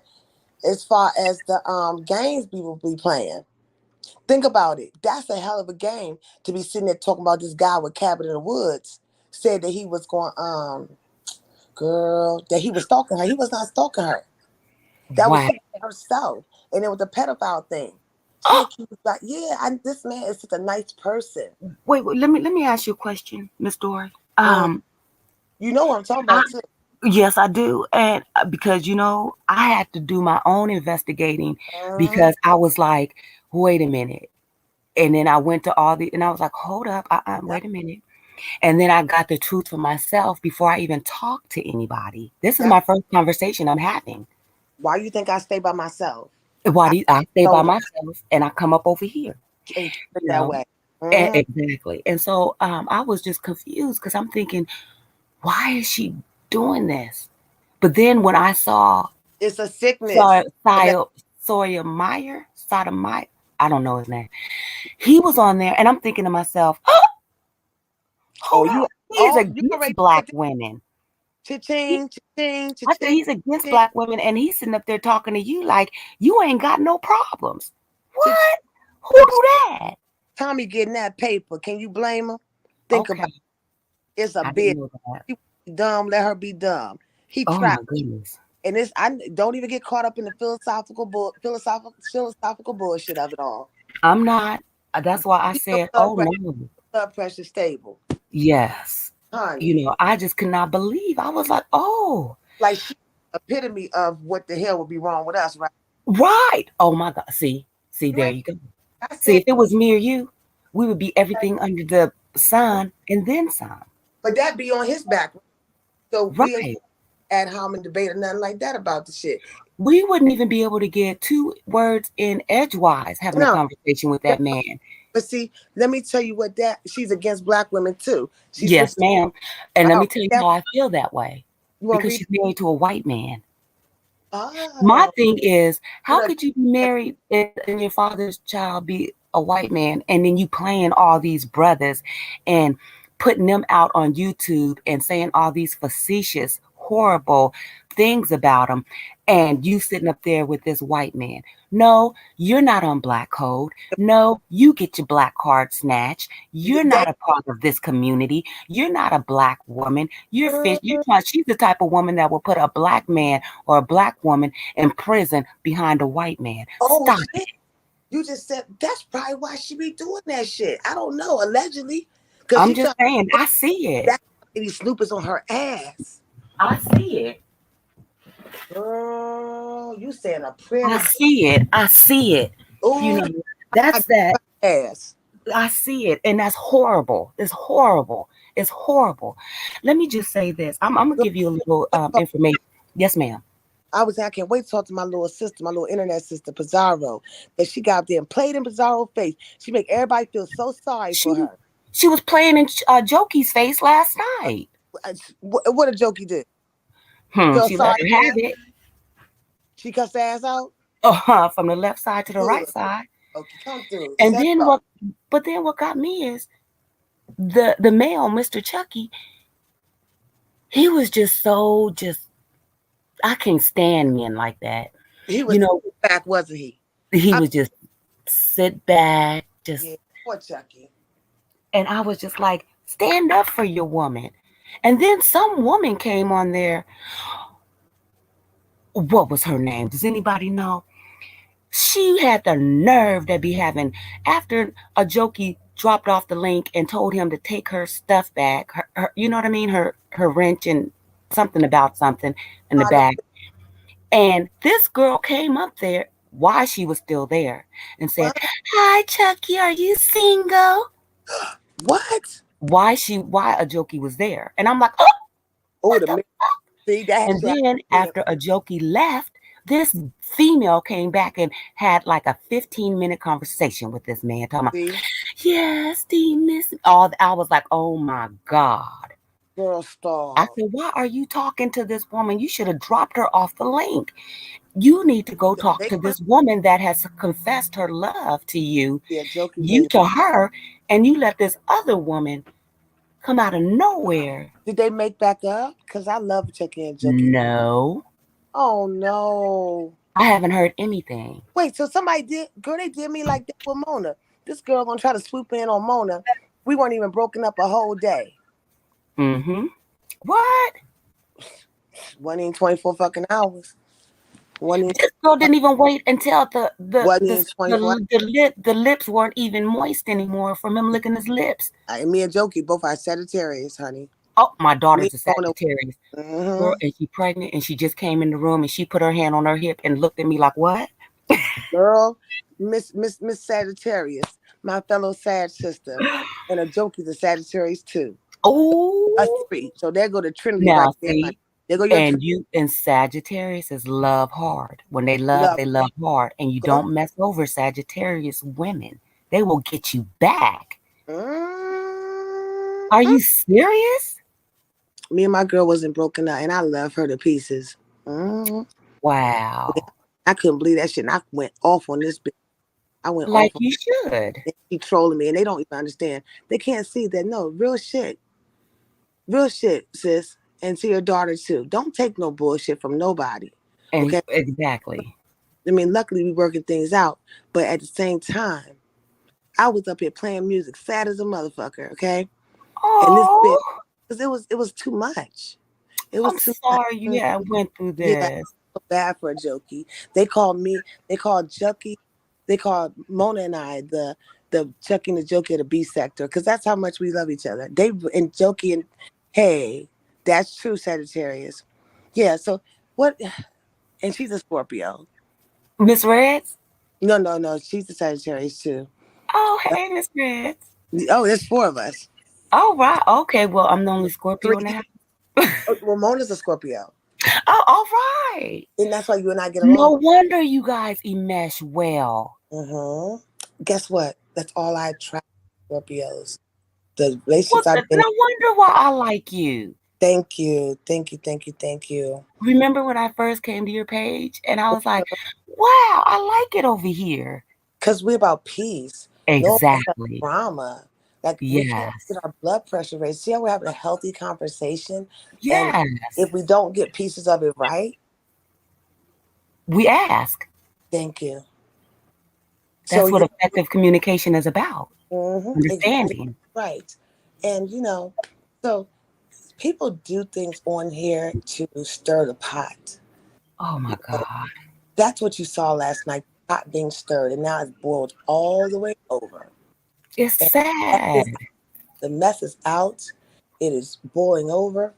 as far as the games people be playing. Think about it. That's a hell of a game to be sitting there talking about this guy with cabin in the woods. Said that he was going girl, that he was stalking her. He was not stalking her. That was Wow. she herself. And then with the pedophile thing. She accused like, yeah, this man is such a nice person. Wait, let me ask you a question, Miss Dory. Mm. You know what I'm talking I about too. Yes, I do. And because, I had to do my own investigating Mhm. because I was like, wait a minute. And then I went to and I was like, hold up, Yep. wait a minute. And then I got the truth for myself before I even talked to anybody. This is Yep. my first conversation I'm having. Why you think I stay by myself? Why I do I stay know by that myself and I come up over here, and keep it you that know? way. Mhm. Exactly. And so I was just confused because I'm thinking, why is she doing this? But then when I saw It's a sickness. Sawyer Meyer, Sotomayor, I don't know his name. He was on there, and I'm thinking to myself, Oh, hold you up, he is you against already black said women. He, cha-ching, cha-ching, I said cha-ching, he's against cha-ching, black women, and he's sitting up there talking to you like you ain't got no problems. cha-ching, What? Who cha-ching. do that? Tommy getting that paper. Can you blame him? Think about Okay, it. It's a I didn't bitch. know that. She dumb, let her be dumb. He Oh my trapped. goodness, And this I don't even get caught up in the philosophical bullshit of it all. I'm not. That's why I Keep your said, oh no. blood pressure stable. Yes. Honey. I just could not believe. I was like, oh, Like she epitome of what the hell would be wrong with us, right? right. Oh my God. See, You there ain't you go. I See, said if it was me or you, we would be everything under the sun and then some. but that be on his back. So we ain't Right. ad hominem debate or nothing like that about the shit. We wouldn't even be able to get 2 words in edgewise having a No. conversation with that man. But see, let me tell you what that she's against black women too. She Yes, switched. ma'am. And let Oh, me tell you yeah. how I feel that way. You want to Because read? she's married to a white man. My Oh, thing is, how what could you be married and your father's child be a white man, and then you playing all these brothers and putting them out on YouTube and saying all these facetious, horrible things about them, and you sitting up there with this white man? No, you're not on Black Code. No, you get your black card snatched. You're they not a part of this community. You're not a black woman. You're fish. She's the type of woman that will put a black man or a black woman in prison behind a white man. oh Stop shit. it. You just said that's probably why she be doing that shit. I don't know, allegedly. Cause I'm she just trying saying, I see it. that lady Snoop is on her ass. I see it. Girl, you saying a prayer I to see it. I see it. You oh know, that's that. ass. I see it. And that's horrible. It's horrible. It's horrible. Let me just say this. I'm going to give you a little information. Yes, ma'am. I can't wait to talk to my little sister, my little internet sister, Pizarro, that she got up there and played in Pizarro's face. She make everybody feel so sorry for She her. she was playing in Jokey's face last night. What a joke he did. Feel She let sorry her for have him? it. She cussed her ass out? From the left side to the right Good. side. Okay, come through. And Set then up. what got me is the male, Mr. Chucky, he was just I can't stand men like that. He You was know, back, wasn't he? he I, was just sit back, yeah, just poor Chucky. and I was just like, stand up for your woman. And then some woman came on there. What was her name? Does anybody know? She had the nerve to be having after a jokey dropped off the link and told him to take her stuff back. You know what I mean? Her wrench and something about something in the I know. bag. And this girl came up there while she was still there and said, What? "Hi, Chucky, are you single?" What? Why a jokey was there, and I'm like, oh, Oh, what the the? man. See, that And shit. then after a jokey left, this female came back and had like a 15-minute conversation with this man, talking about, See, yes, do you miss me? All I was like, oh my God. girl, I stop. said, why are you talking to this woman? You should have dropped her off the link. You need to go talk They to must this woman that has confessed her love to you, be a jokey you baby. to her, and you let this other woman come out of nowhere. Did they make back up? Cause I love Chucky and Jokey. No, Oh no. I haven't heard anything. Wait, so somebody did, girl, they did me like that with Mona. This girl gonna try to swoop in on Mona. We weren't even broken up a whole day. Mm-hmm. What? Wasn't even 24 fucking hours. Wasn't even, This girl didn't even wait until wasn't even 24 hours. the lips weren't even moist anymore from him licking his lips. Me and Jokey both are Sagittarius, honey. Oh, my Me daughter's a going to. Sagittarius. Girl, Mm-hmm. and she pregnant, and she just came in the room, and she put her hand on her hip and looked at me like, what? Girl, Miss Sagittarius, my fellow Sag sister, and a Jokey's a Sagittarius too. A Oh, three. So there go the Trinity right now there, honey. see, There go your and Trinity. you and Sagittarius is love hard. When Love. they love hard, and you Go. don't mess over Sagittarius women. They will get you back. Are Mm-hmm. you serious? Me and my girl wasn't broken up, and I love her to pieces. Mm-hmm. Wow. I couldn't believe that shit. And I went off on this bitch. I went Like off on you should. she trolling me, and they don't even understand. They can't see that. No, real shit, sis, and to your daughter too. Don't take no bullshit from nobody. And Okay. exactly. I mean, luckily we working things out, but at the same time, I was up here playing music, sad as a motherfucker. Okay, and this bitch, Oh, because it was too much. It was I'm too much. sorry you had went through Yeah, this. so bad for a jokey. They called me. They called Jucky. They called Mona and I the Chucky and the Jokey of the B sector because that's how much we love each other. They and Jokey and hey, that's true, Sagittarius. Yeah. So what? And she's a Scorpio. Miss Reds? No. She's a Sagittarius too. Oh, hey, Miss Reds. Oh, there's four of us. All right. Okay. Well, I'm the only Scorpio in the Three. house. Well, Mona's a Scorpio, Oh, all right. and that's why you and I get along. No wonder you guys mesh well. Mm-hmm. Guess what? That's all I attract Scorpios. The relationships What? I've been. No wonder why I like you. Thank you. Thank you. Thank you. Thank you. Remember when I first came to your page and I was like, wow, I like it over here. Because we're about peace. No Exactly. drama. Like we can't Yes. get our blood pressure raised. See how we're having a healthy conversation? And Yes. if we don't get pieces of it right, We ask. thank you. So That's what yeah, effective communication is about. exactly Understanding. right. And so people do things on here to stir the pot. Oh my God. That's what you saw last night, pot being stirred, and now it's boiled all the way over. It's And sad. the mess is out. It is boiling over,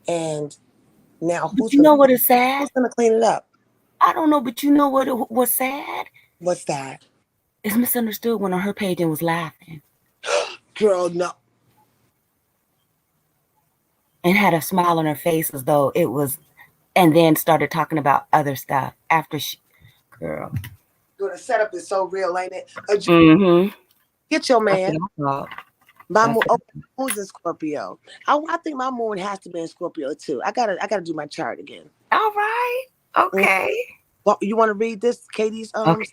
and now But you know what is sad? who's gonna clean it up? I don't know, but you know what was sad? What's that? It's misunderstood when on her page and was laughing Girl, no. and had a smile on her face as though it was, and then started talking about other stuff after she, girl. Girl, the setup is so real, ain't it? Mm-hmm. Get your That's man. what I thought. My That's moon, moon's in Scorpio. I think my moon has to be in Scorpio too. I gotta do my chart again. all right. Okay. Well, you want to read this, Katie's? Okay.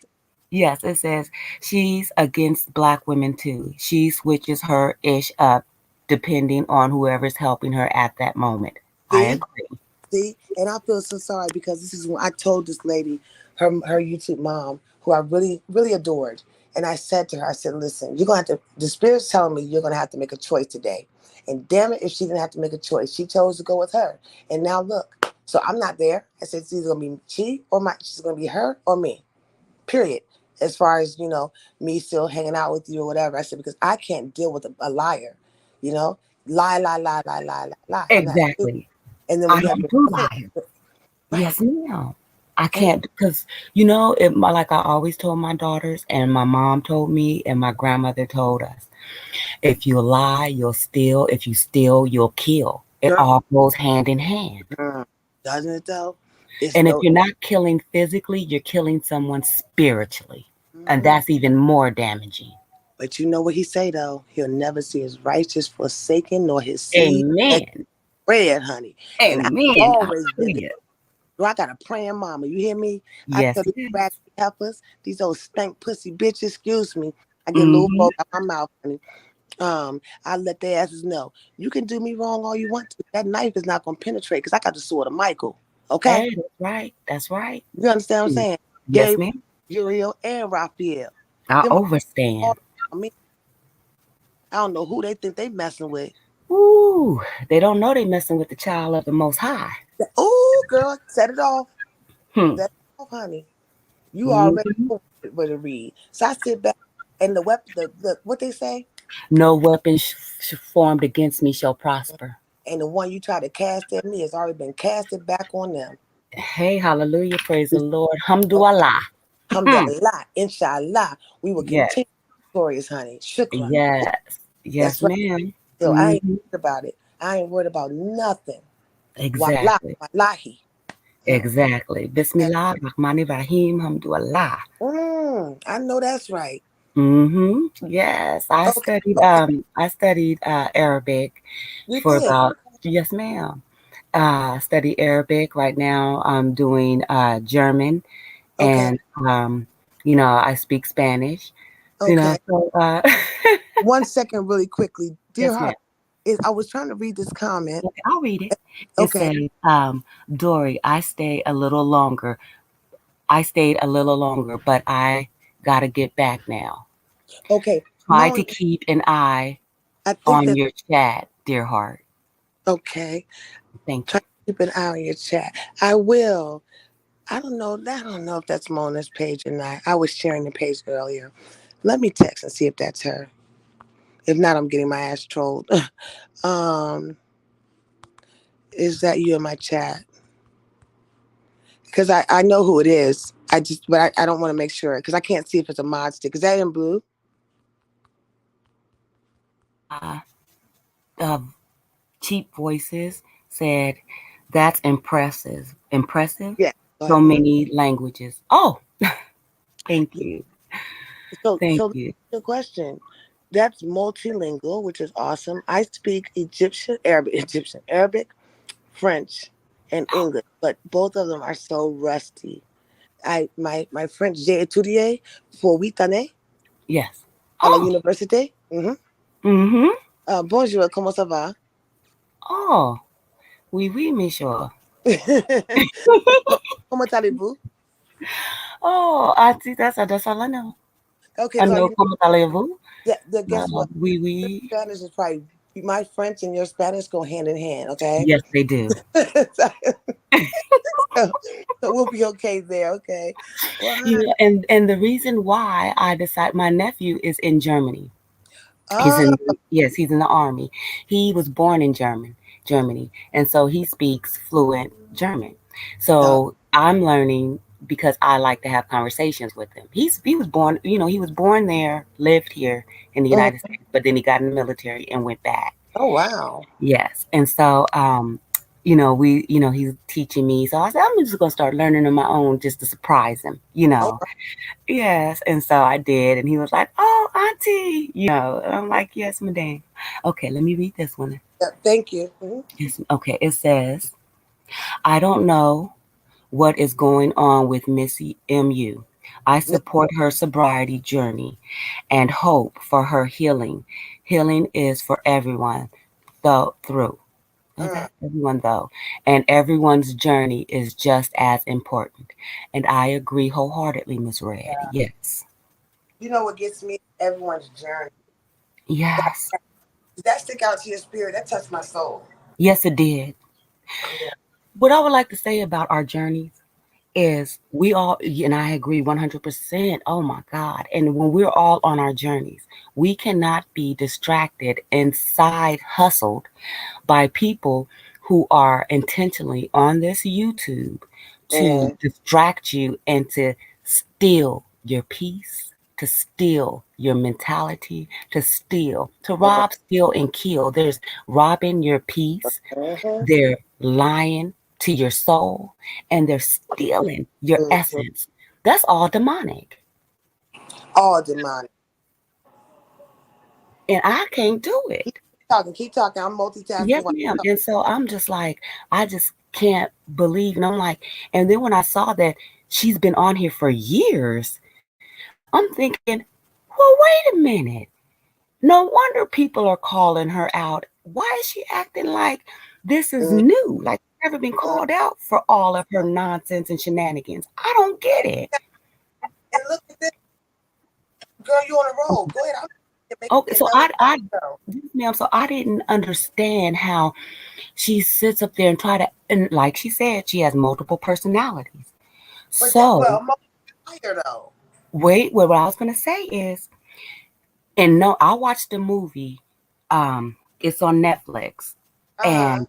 Yes, it says she's against Black women too. She switches her ish up depending on whoever's helping her at that moment. I agree. See, and I feel so sorry because this is when I told this lady, her YouTube mom, who I really really adored, and I said to her, I said, listen, you're gonna have to. The spirit's telling me you're gonna have to make a choice today, and damn it, if she didn't have to make a choice, she chose to go with her, and now look. So I'm not there. I said it's either gonna be she or she's gonna be her or me. Period. As far as me still hanging out with you or whatever, I said because I can't deal with a liar, lie, lie, lie, lie, lie, lie, lie. I'm not stupid. Exactly. And then I when you have don't your do liars. right. Yes, ma'am. I can't because like I always told my daughters, and my mom told me, and my grandmother told us: if you lie, you'll steal. If you steal, you'll kill. It Girl, all goes hand in hand. doesn't it though? And if you're not killing physically, you're killing someone spiritually, and that's even more damaging. But you know what he say though? He'll never see his righteous forsaken, nor his seed Amen. bread, honey. And I Amen. always been there. I got a praying mama. You hear me? Yes. I tell these raggedy heifers, these old stank pussy bitches, excuse me. I get a little bolt out my mouth, honey. I let their asses know. You can do me wrong all you want to. That knife is not gonna penetrate because I got the sword of Michael. Okay? Hey, that's right. That's right. You understand what I'm saying? Yes, ma'am. Uriel and Raphael. I overstand. I don't know who they think they messing with. Ooh, they don't know they messing with the child of the Most High. Oh, girl, set it off. Set it off, honey. You already know what to read. So I sit back, and the what they say? No weapon formed against me shall prosper. and the one you try to cast at me has already been casted back on them. Hey, hallelujah, praise the Lord. Hamdulillah. Alhamdulillah, inshallah, we will Yes, continue victorious, honey. Shukran. yes, yes, That's right. ma'am. So I ain't Hmm. worried about it. I ain't worried about nothing. Wallah, Exactly, wallahi. exactly. Bismillah, Rahman Rahim, Hamdulillah. I know that's right. Yes, I Okay, studied okay. Arabic You for did. about, yes, ma'am. Study Arabic right now. I'm doing German, Okay, and I speak Spanish. okay. So 1 second, really quickly, dear yes, ma'am. heart. Is I was trying to read this comment. Okay, I'll read it. It Okay, says, Dory, I stay a little longer. I stayed a little longer, but I gotta get back now. okay. Try Knowing, to keep an eye I think on that your chat, dear heart. okay. Thank Try you. to keep an eye on your chat. I will. I don't know. I don't know if that's Mona's page or not. I was sharing the page earlier. Let me text and see if that's her. If not, I'm getting my ass trolled. um, is that you in my chat? Because I know who it is. I don't want to make sure because I can't see if it's a mod stick. Is that in blue? Uh, uh, Cheap Voices said, "That's impressive. Impressive. Yeah. Go So ahead. many languages." Oh, thank you. Thank So you. the question. That's multilingual, which is awesome. I speak Arabic, French, and English, but both of them are so rusty. My French, j'ai étudié pour 8 années Yes. à la Oh. université. Mm-hmm. Bonjour, comment ça va? Oh. Oui, oui, monsieur. Comment allez-vous? Oh, Auntie, that's all I know. Okay, I so know you como allez-vous. guess what? Oui, Your oui. Spanish is probably my French and your Spanish go hand in hand. Okay, Yes, they do. so we'll be okay there. Okay. Well, And the reason why I decided, my nephew is in Germany. He's oh, in Yes, he's in the army. He was born in Germany, and so he speaks fluent German. no. So I'm learning because I like to have conversations with him. He was born, he was born there, lived here in the United Mhm. States, but then he got in the military and went back. Oh wow. Yes. And so he's teaching me. So I said, I'm just gonna start learning on my own just to surprise him. Oh, Yes, and so I did, and he was like, "Oh, auntie," and I'm like, "Yes, madam." Okay, let me read this one. yeah, thank you. Mhm. Okay, it says, "I don't know what is going on with Missy MU. I support her sobriety journey and hope for her healing. Healing is for everyone, though through." Uh, Okay, everyone though, and everyone's journey is just as important. And I agree wholeheartedly, Miss Red. yeah. Yes. You know what gets me? Everyone's journey. Yes. Does that stick out to your spirit? That touched my soul. Yes, it did. Yeah. What I would like to say about our journeys is we all, and I agree 100%. Oh my God. And when we're all on our journeys, we cannot be distracted and side hustled by people who are intentionally on this YouTube to Mhm. distract you and to steal your peace, to steal your mentality, to rob, steal, and kill. There's robbing your peace, Mhm. they're lying to your soul, and they're stealing your Mhm. essence. That's all demonic. All demonic. And I can't do it. Keep talking. I'm multitasking. Yes, While ma'am. And so I'm just like, I just can't believe. And I'm like, and then when I saw that she's been on here for years, I'm thinking, well, wait a minute. No wonder people are calling her out. Why is she acting like this is Mhm. new? Like never been called out for all of her nonsense and shenanigans. I don't get it. And look at this, girl. You on a roll. Go ahead. I'm gonna make Okay, me so another show. yes, ma'am. So I didn't understand how she sits up there and try to, and like she said, she has multiple personalities. So I'm tired though. wait, what I was gonna say is, and no, I watched the movie. It's on Netflix. Uh-huh. And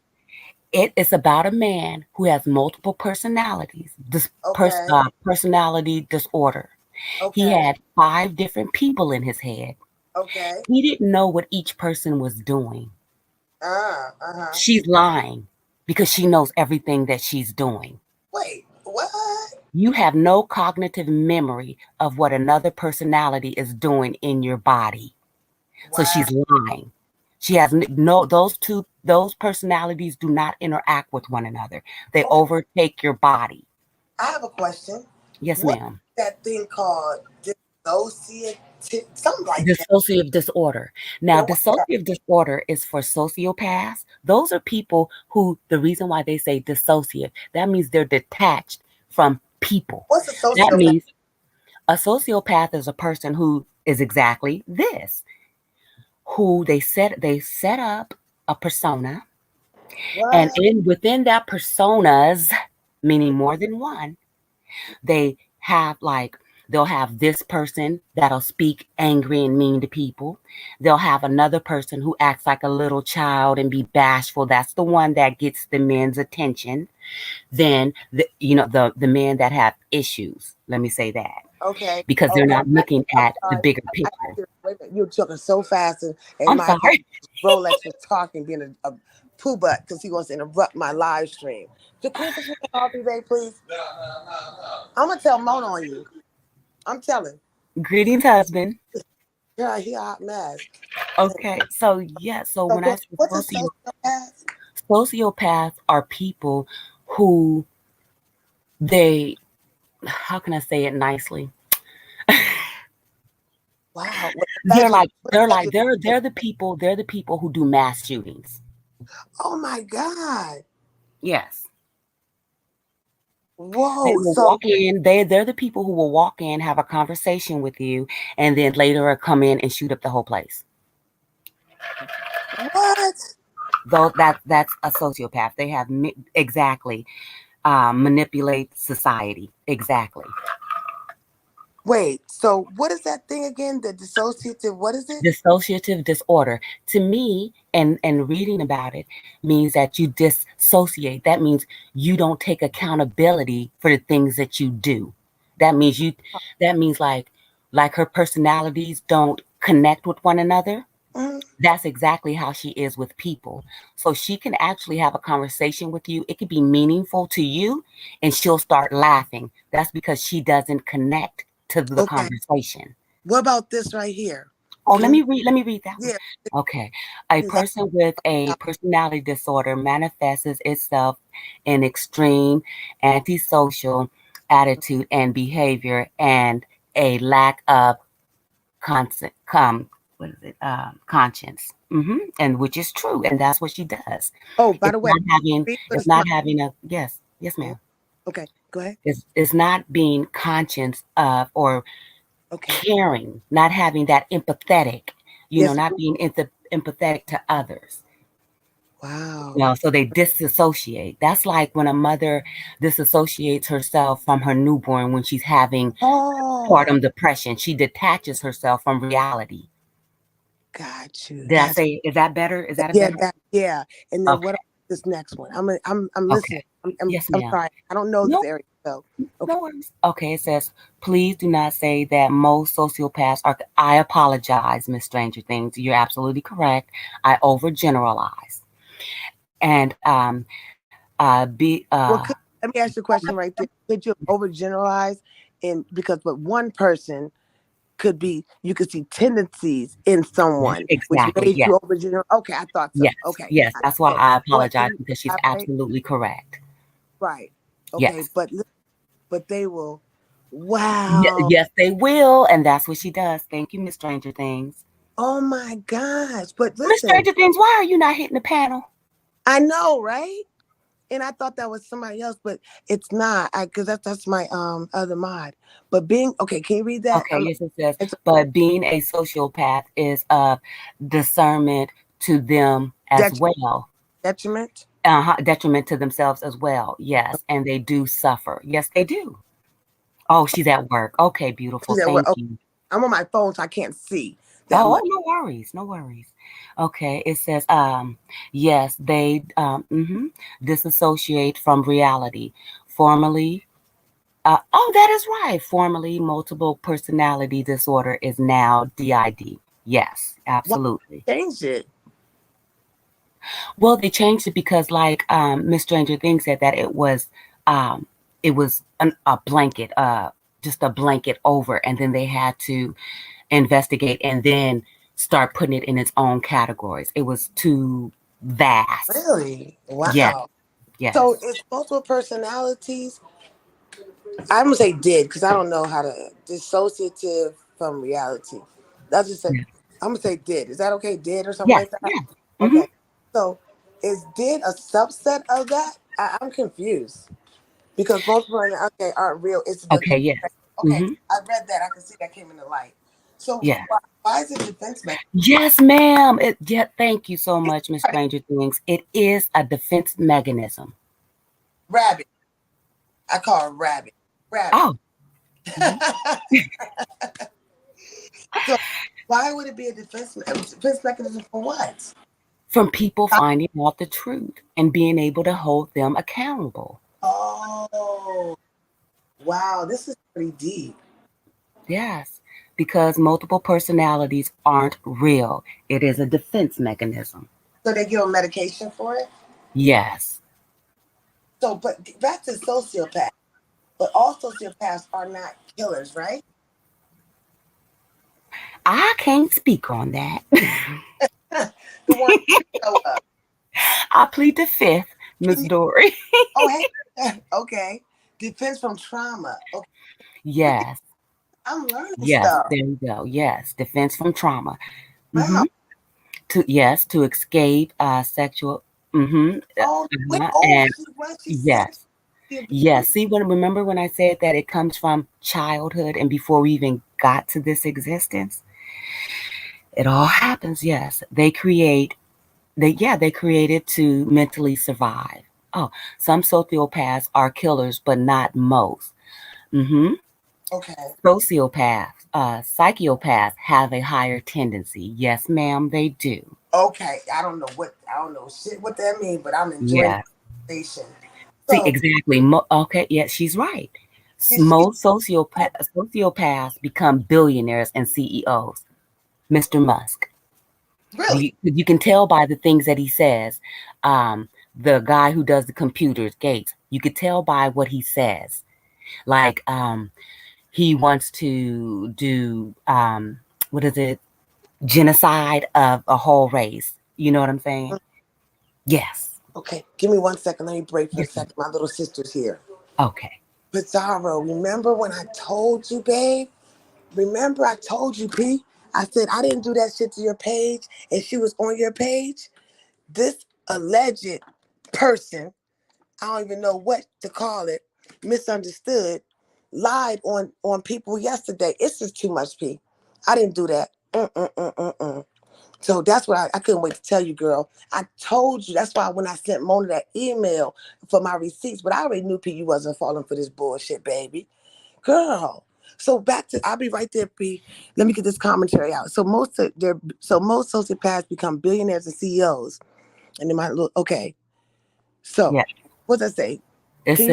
it is about a man who has multiple personalities, Okay. personality disorder. He Okay. had 5 different people in his head. Okay. He didn't know what each person was doing. Uh-huh. She's lying because she knows everything that she's doing. Wait, what? You have no cognitive memory of what another personality is doing in your body. So Wow. she's lying. She has no, those personalities do not interact with one another. They Okay, overtake your body. I have a question. Yes, What is ma'am. that thing called dissociative? Something like that. Dissociative disorder. Now, Yeah, what's that? dissociative disorder is for sociopaths. Those are people who, the reason why they say dissociative, that means they're detached from people. What's a That sociopath? means a sociopath is a person who is exactly this, who they set up a persona, and What? within that personas, meaning more than one, they have like they'll have this person that'll speak angry and mean to people. They'll have another person who acts like a little child and be bashful. That's the one that gets the men's attention. Then the men that have issues. Let me say that Okay. because they're Okay. not looking I'm at the sorry. bigger I picture. wait a minute. You're talking so fast, and I'm my sorry. Rolex was talking, being a poo butt because he wants to interrupt my live stream. So can you put your off, babe, please? I'm gonna tell Mona on you. I'm telling. Greetings, husband. Yeah, he a hot mess. Okay, so yeah, so So when I say what's a sociopath? sociopaths are people who they how can I say it nicely? Wow. They're like they're like Allegedly. they're the people who do mass shootings. Oh my God. Yes. They Whoa. will So walk in, they're the people who will walk in, have a conversation with you, and then later come in and shoot up the whole place. what? Though that's a sociopath. They have exactly manipulate society. Exactly. Wait. So what is that thing again? The dissociative. What is it? Dissociative disorder to me, and reading about it, means that you dissociate. That means you don't take accountability for the things that you do. That means you that means like her personalities don't connect with one another. Mhm. That's exactly how she is with people. So she can actually have a conversation with you. It could be meaningful to you and she'll start laughing. That's because she doesn't connect to the Okay. conversation. What about this right here? Oh, let Can me read. Let me read that one. yeah. Okay. A person with a personality disorder manifests itself in extreme antisocial attitude and behavior and a lack of constant what is it? Conscience. And which is true, and that's what she does. Oh, by It's the way, not having. read for the It's not smile. having a yes, ma'am. Okay. Go ahead. It's not being conscious of or Okay. caring, not having that empathetic, Yes. not being empathetic to others. Wow. So they disassociate. That's like when a mother disassociates herself from her newborn when she's having Oh, postpartum depression. She detaches herself from reality. got you. Did I That's say, is that better? Is that a yeah. better? Yeah. And then Okay. what? This next one. I'm listening. Okay. I'm, I'm, Yes, I'm ma'am. sorry. I don't know this No, area. So okay. no worries. Okay. It says, please do not say that most sociopaths are. I apologize, Miss Stranger Things. You're absolutely correct. I overgeneralize. And be Well, let me ask you a question right there. Could you overgeneralize because but one person could be you could see tendencies in someone which exactly, made yes. you overgeneralize. Okay, I thought so. Yes, Okay. yes, that's why So I what can apologize you because she's elaborate? absolutely correct. Right. Okay, Yes. but they will. Wow. Yes, they will, and that's what she does. Thank you, Miss Stranger Things. Oh my gosh. But Miss listen, Stranger Things, why are you not hitting the panel? I know, right? And I thought that was somebody else, but it's not. I because that's my other mod. But being okay, can you read that? Okay, yes, it says, It's but being a sociopath is of discernment to them as det- well. detriment. Detriment to themselves as well. Yes, and they do suffer. Yes, they do. Oh, she's at work. Okay, beautiful. See that? Thank Okay, you. I'm on my phone, so I can't see. that much. No worries, no worries. Okay, it says, yes, they disassociate from reality. Formerly, oh, that is right. Formerly, multiple personality disorder is now DID. Yes, Why absolutely. change it? Well, they changed it because, like, Miss Stranger Things said that it was a blanket, just a blanket over, and then they had to investigate and then start putting it in its own categories. It was too vast. Really? Yes, Wow. yes, So it's multiple personalities. I'm gonna say did because I don't know how to dissociative from reality. That's just a, yes, I'm gonna say did. Is that okay? Did or something yes, like that? yes. Hmm. Okay. So is did a subset of that? I'm confused because multiple okay aren't real. It's the Okay, yes. okay. Hmm. I read that. I can see that came in the light. So Yes. why is it defense mechanism? Yes, ma'am. Yeah, thank you so much, Miss Stranger Things. It is a defense mechanism. Rabbit. I call it rabbit. Rabbit. Oh, mhm. So why would it be a defense mechanism for what? From people finding out the truth and being able to hold them accountable. Oh, wow, this is pretty deep. Yes, because multiple personalities aren't real. It is a defense mechanism. So they give them medication for it. Yes. So, but back to sociopaths. But all sociopaths are not killers, right? I can't speak on that. The ones that show up. I plead the fifth, Miss Can you, Dory. oh, hey, okay. Defense from trauma. Okay, Yes. I'm learning Yes. stuff. There you go. Yes. Defense from trauma. Wow. Mm-hmm. To escape sexual. Mm-hmm. Oh, wait. Oh, And she said yes. she abused. Yes. See, remember when I said that it comes from childhood and before we even got to this existence? It all happens. Yes. They created to mentally survive. Oh, some sociopaths are killers, but not most. Mm-hmm. Okay. Psychopaths have a higher tendency. Yes, ma'am, they do. Okay. I don't know shit what that means, but I'm enjoying Yeah. the conversation. See, So exactly. Okay, yeah, she's right. did she Most sociopaths become billionaires and CEOs. Mr. Musk. really? You can tell by the things that he says. The guy who does the computers, Gates, you could tell by what he says. Like, he wants to do, what is it? Genocide of a whole race. You know what I'm saying? Yes. Okay. Give me 1 second. Let me break for a Yes. second. My little sister's here. Okay. Bizarro, remember when I told you, babe? Remember I told you, P? I said I didn't do that shit to your page and she was on your page? This alleged person, I don't even know what to call it, misunderstood, lied on people yesterday. It's just too much, P. I didn't do that. Mm-mm-mm-mm-mm. So that's what I couldn't wait to tell you, girl. I told you. That's why when I sent Mona that email for my receipts, but I already knew P, you wasn't falling for this bullshit, baby. Girl. So back to I'll be right there, P. Let me get this commentary out. So most sociopaths become billionaires and CEOs. And they might look okay. So Yeah. what's that say? It Can you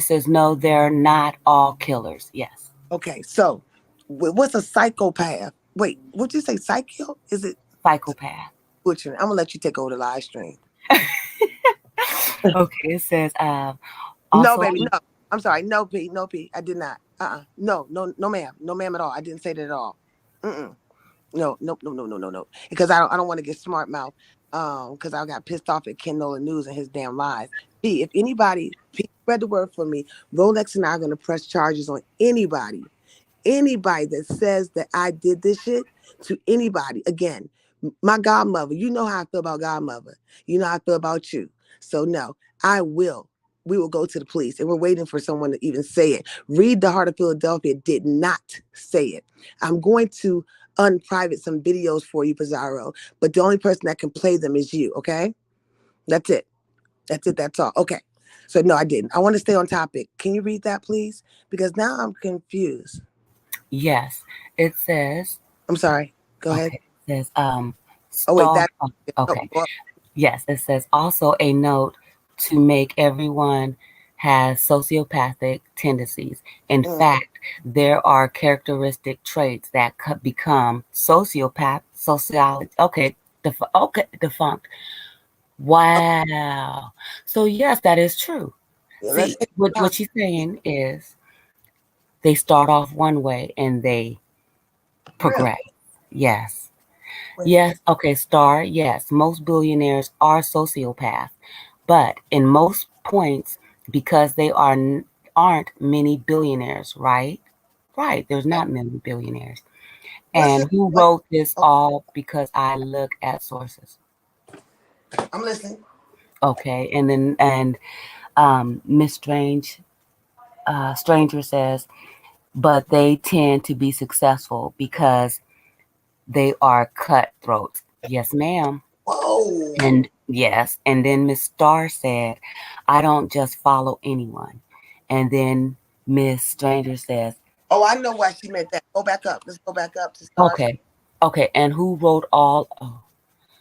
says, no, they're not all killers. Yes. okay, so what's a psychopath? Wait, what'd you say? Psycho? Is it Psychopath. butchering? I'm gonna let you take over the live stream. Okay. It says, No, also, baby, no. I'm sorry. No, P. No, P. I did not. No, no, no, ma'am. No, ma'am at all. I didn't say that at all. Mm-mm. No, no, no, no, no, no, no. Because I don't want to get smart mouth. Because I got pissed off at Ken Nolan News and his damn lies. P, if anybody, P, spread the word for me. Rolex and I are gonna press charges on anybody that says that I did this shit to anybody. Again, my godmother, you know how I feel about godmother. You know how I feel about you. So no, I will. We will go to the police and we're waiting for someone to even say it. Read the Heart of Philadelphia did not say it. I'm going to unprivate some videos for you, Pizarro, but the only person that can play them is you, okay? That's it. That's it. That's all. Okay. So no, I didn't. I want to stay on topic. Can you read that, please? Because now I'm confused. yes, it says, I'm sorry. Go ahead. Okay. It says Oh wait, star. that. Oh, Okay. Yes, it says also a note to make everyone has sociopathic tendencies. In fact, there are characteristic traits that could become sociology. Okay, defunct. Wow. So yes, that is true. yeah, let's See, take what account. she's saying is they start off one way and they Really? progress. Yes. Wait. Yes. Okay, Star. Yes, most billionaires are sociopaths, but in most points, because they aren't many billionaires, right? Right. There's Okay. not many billionaires. What's your And who what? wrote this Oh, all? Because I look at sources. I'm listening. Okay, and then Miss Stranger says, but they tend to be successful because they are cutthroats. Yes, ma'am. Whoa. And yes, and then Miss Starr said, I don't just follow anyone. And then Miss Stranger says, Oh, I know why she meant that. Go back up. Let's go back up to stars. okay, okay, and who wrote all? Oh,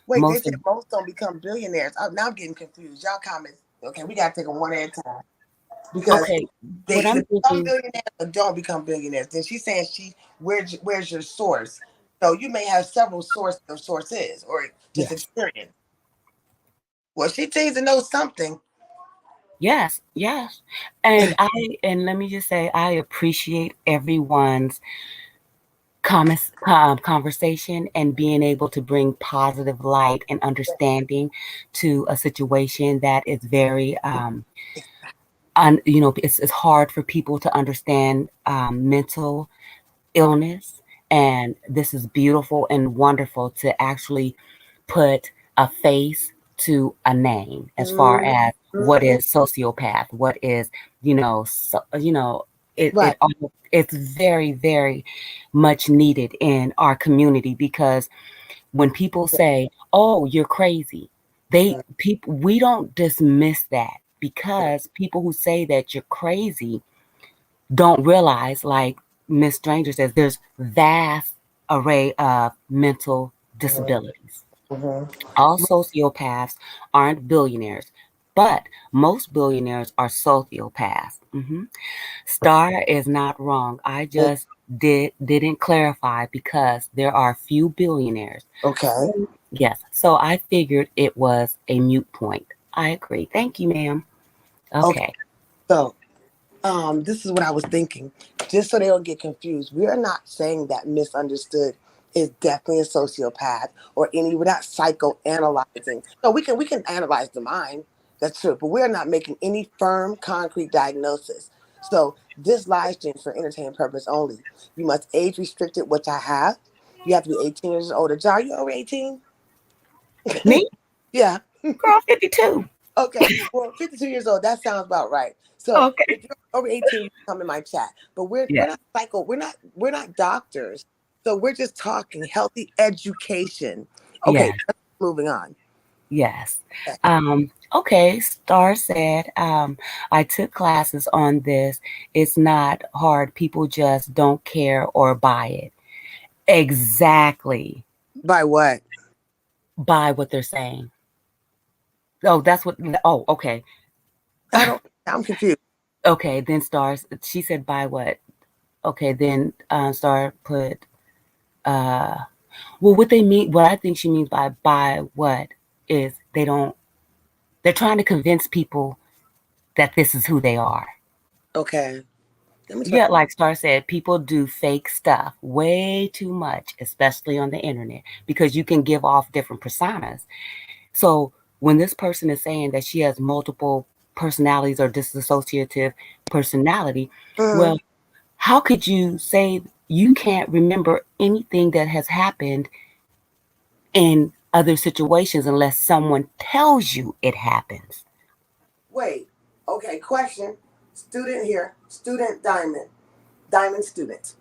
Wait, they most said of, most don't become billionaires. Oh, now I'm getting confused. Y'all comments. Okay, we gotta take them one at a time because okay, they what either I'm become thinking, billionaires or don't become billionaires. Then she's saying where's your source? So you may have several sources or just yes, experience. Well, she seems to know something. yes, yes. And let me just say, I appreciate everyone's conversation and being able to bring positive light and understanding to a situation that is very it's hard for people to understand mental illness. And this is beautiful and wonderful to actually put a face to a name as far Mhm. as what Mhm. is sociopath, what is, Right. it's very, very much needed in our community because when people say, "Oh, you're crazy," we don't dismiss that because people who say that you're crazy don't realize, like Miss Stranger says, there's vast array of mental disabilities. Mhm. All sociopaths aren't billionaires, but most billionaires are sociopaths. Star is not wrong. I just didn't clarify because there are few billionaires. Okay. So, yes, so I figured it was a mute point. I agree. Thank you, ma'am. Okay. Okay. So this is what I was thinking, just so they don't get confused. We are not saying that misunderstood is definitely a sociopath or any. We're not psychoanalyzing. No, we can analyze the mind. That's true, but we're not making any firm, concrete diagnosis. So this live stream is for entertainment purpose only. You must age restricted, which I have. You have to be 18 years old or older. Are you over 18? Me? Yeah. Girl, 52. Okay, well, 52 years old, that sounds about right. So Okay. if you're over 18, you can come in my chat. But we're Yeah. not we're not doctors. So we're just talking healthy education. Okay, Yes. moving on. Yes. Okay. Star said, I took classes on this. It's not hard. People just don't care or buy it. Exactly. By what? Buy what they're saying. Oh, that's what. Oh, okay. I don't I'm confused. Okay. Then Stars, she said, buy what? Okay. Then Star put, uh, well, what they mean, what I think she means by buy what is they're trying to convince people that this is who they are. Okay. Let me try. Yeah, like Star said, people do fake stuff way too much, especially on the internet, because you can give off different personas. So when this person is saying that she has multiple personalities or dissociative personality, well, Mhm. how could you say you can't remember anything that has happened in other situations unless someone tells you it happens? Wait. Okay, question. Student here. Student Diamond. Diamond student.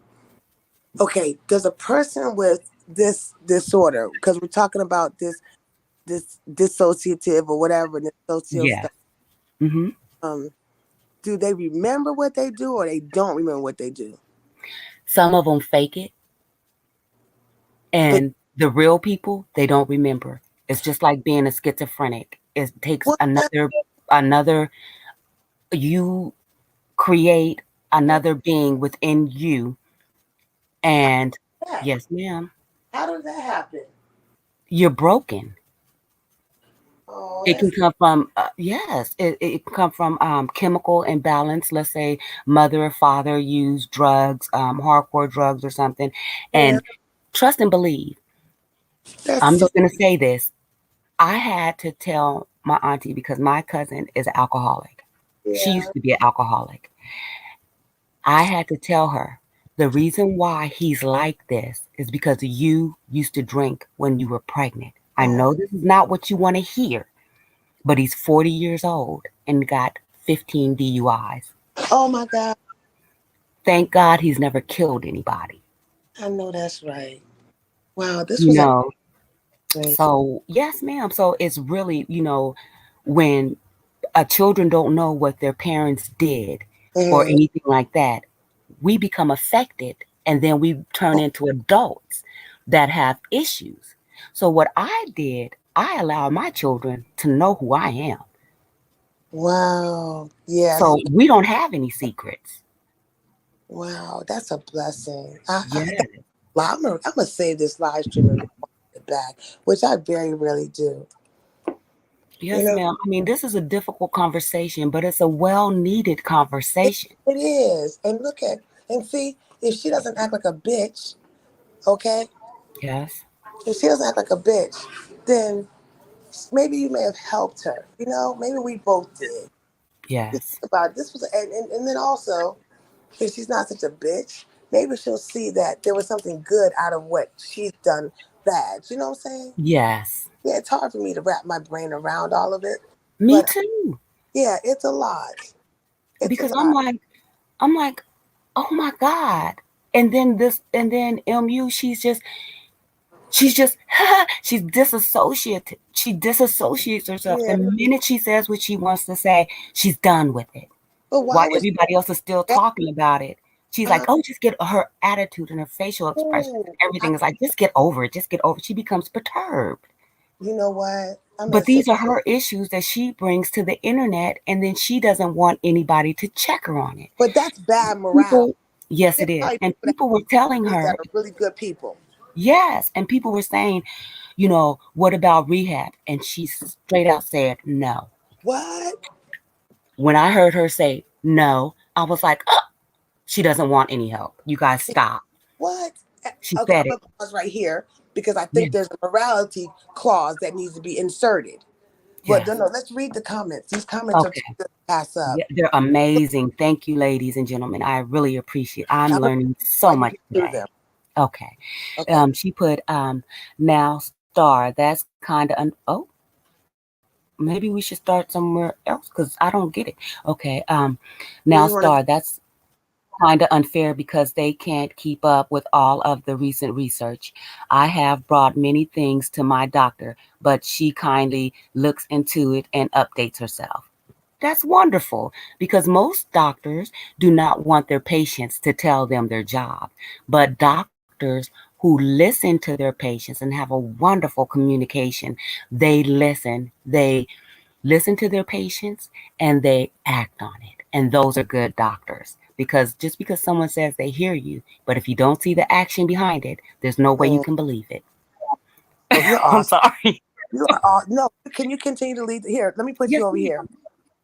Okay, does a person with this disorder, because we're talking about this dissociative or whatever, this socio Yeah. stuff. hmm Um, do they remember what they do or they don't remember what they do? Some of them fake it. And the real people, they don't remember. It's just like being a schizophrenic. It takes What the another you create another being within you. And heck? yes, ma'am, How did that happen? you're broken. Oh, It can that's come from yes, it can come from chemimal imbalance. Let's say mother or father use drugs, hardcore drugs or something. yeah. And trust and believe. That's I'm so just gonna say this. I had to tell my auntie because my cousin is an alcoholic. She yeah. used to be an alcoholic. I had to tell her the reason why he's like this is because you used to drink when you were pregnant. I Oh, know this is not what you want to hear, but he's 40 years old and got 15 DUIs. oh my God. Thank God he's never killed anybody. I know that's right. Wow, this You was know, amazing. so yes, ma'am. So it's really, when children don't know what their parents did or Mm. anything like that, we become affected and then we turn into adults that have issues. So what I did, I allow my children to know who I am. Wow. Yes. So we don't have any secrets. Wow. That's a blessing. Yeah. Well, I'm gonna save this live stream and watch it back, which I very rarely do. You Yes, know, ma'am. I mean, this is a difficult conversation, but it's a well needed conversation. it is. And look at and see if she doesn't act like a bitch, okay? Yes. If she doesn't act like a bitch, then maybe you may have helped her. Maybe we both did. You Yes. think about it, this was, and then also, if she's not such a bitch, maybe she'll see that there was something good out of what she's done bad. You know what I'm saying? Yes. Yeah, it's hard for me to wrap my brain around all of it, Me but too. yeah, it's a lot. It's a Because lot. I'm like, oh my God. And then MU, she's just she's disassociated. She disassociates herself. The Yeah, minute she says what she wants to say, she's done with it. but While why was everybody else is still that? talking about it, she's like, oh, just get her attitude and her facial expressions Ooh, and everything is like, just get over it. Just get over it. She becomes perturbed. you know what? I'm gonna But say, these are her issues that she brings to the internet, and then she doesn't want anybody to check her on it. but that's bad morale. People, yes, There's it is. probably And people that people were telling that her, are really good people. yes. And people were saying, what about rehab? And she straight out said no. What? When I heard her say no, I was like, oh, she doesn't want any help. You guys stop. What? She Okay, said I'm it. gonna pause right here because I think Yes, there's a morality clause that needs to be inserted. But no, yes. no, let's read the comments. These comments are too Okay. good to pass up. Yeah, they're amazing. Thank you, ladies and gentlemen. I really appreciate. I'm I'm gonna learning so while you much get through today. them. Okay. Okay. She put now star. That's kind of oh, maybe we should start somewhere else because I don't get it. Okay. Where Now you want star. to? That's kind of unfair because they can't keep up with all of the recent research. I have brought many things to my doctor, but she kindly looks into it and updates herself. That's wonderful because most doctors do not want their patients to tell them their job. But doctors who listen to their patients and have a wonderful communication, they listen to their patients and they act on it. And those are good doctors. Because just because someone says they hear you, but if you don't see the action behind it, there's no way you Mm. can believe it. Oh, you're I'm awesome. sorry. You are all no. Can you continue to lead? Here, let me put Yes, you over here. ma'am.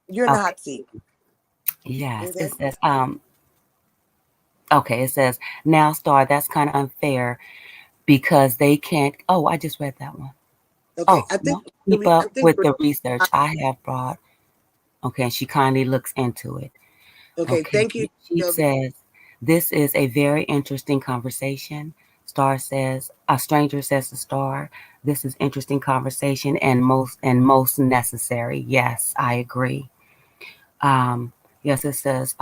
You're in the Okay. hot seat. Yes. Okay. It says, okay, it says, now star, that's kind of unfair because they can't. Oh, I just read that one. Okay. Oh, I think no. Keep I up think with the research I have brought. Okay, and she kindly looks into it. okay. Okay, Thank you, she Sylvia. says, this is a very interesting conversation. Star says, a stranger says to Star, this is interesting conversation and most necessary. Yes, I agree. Um, yes, it says,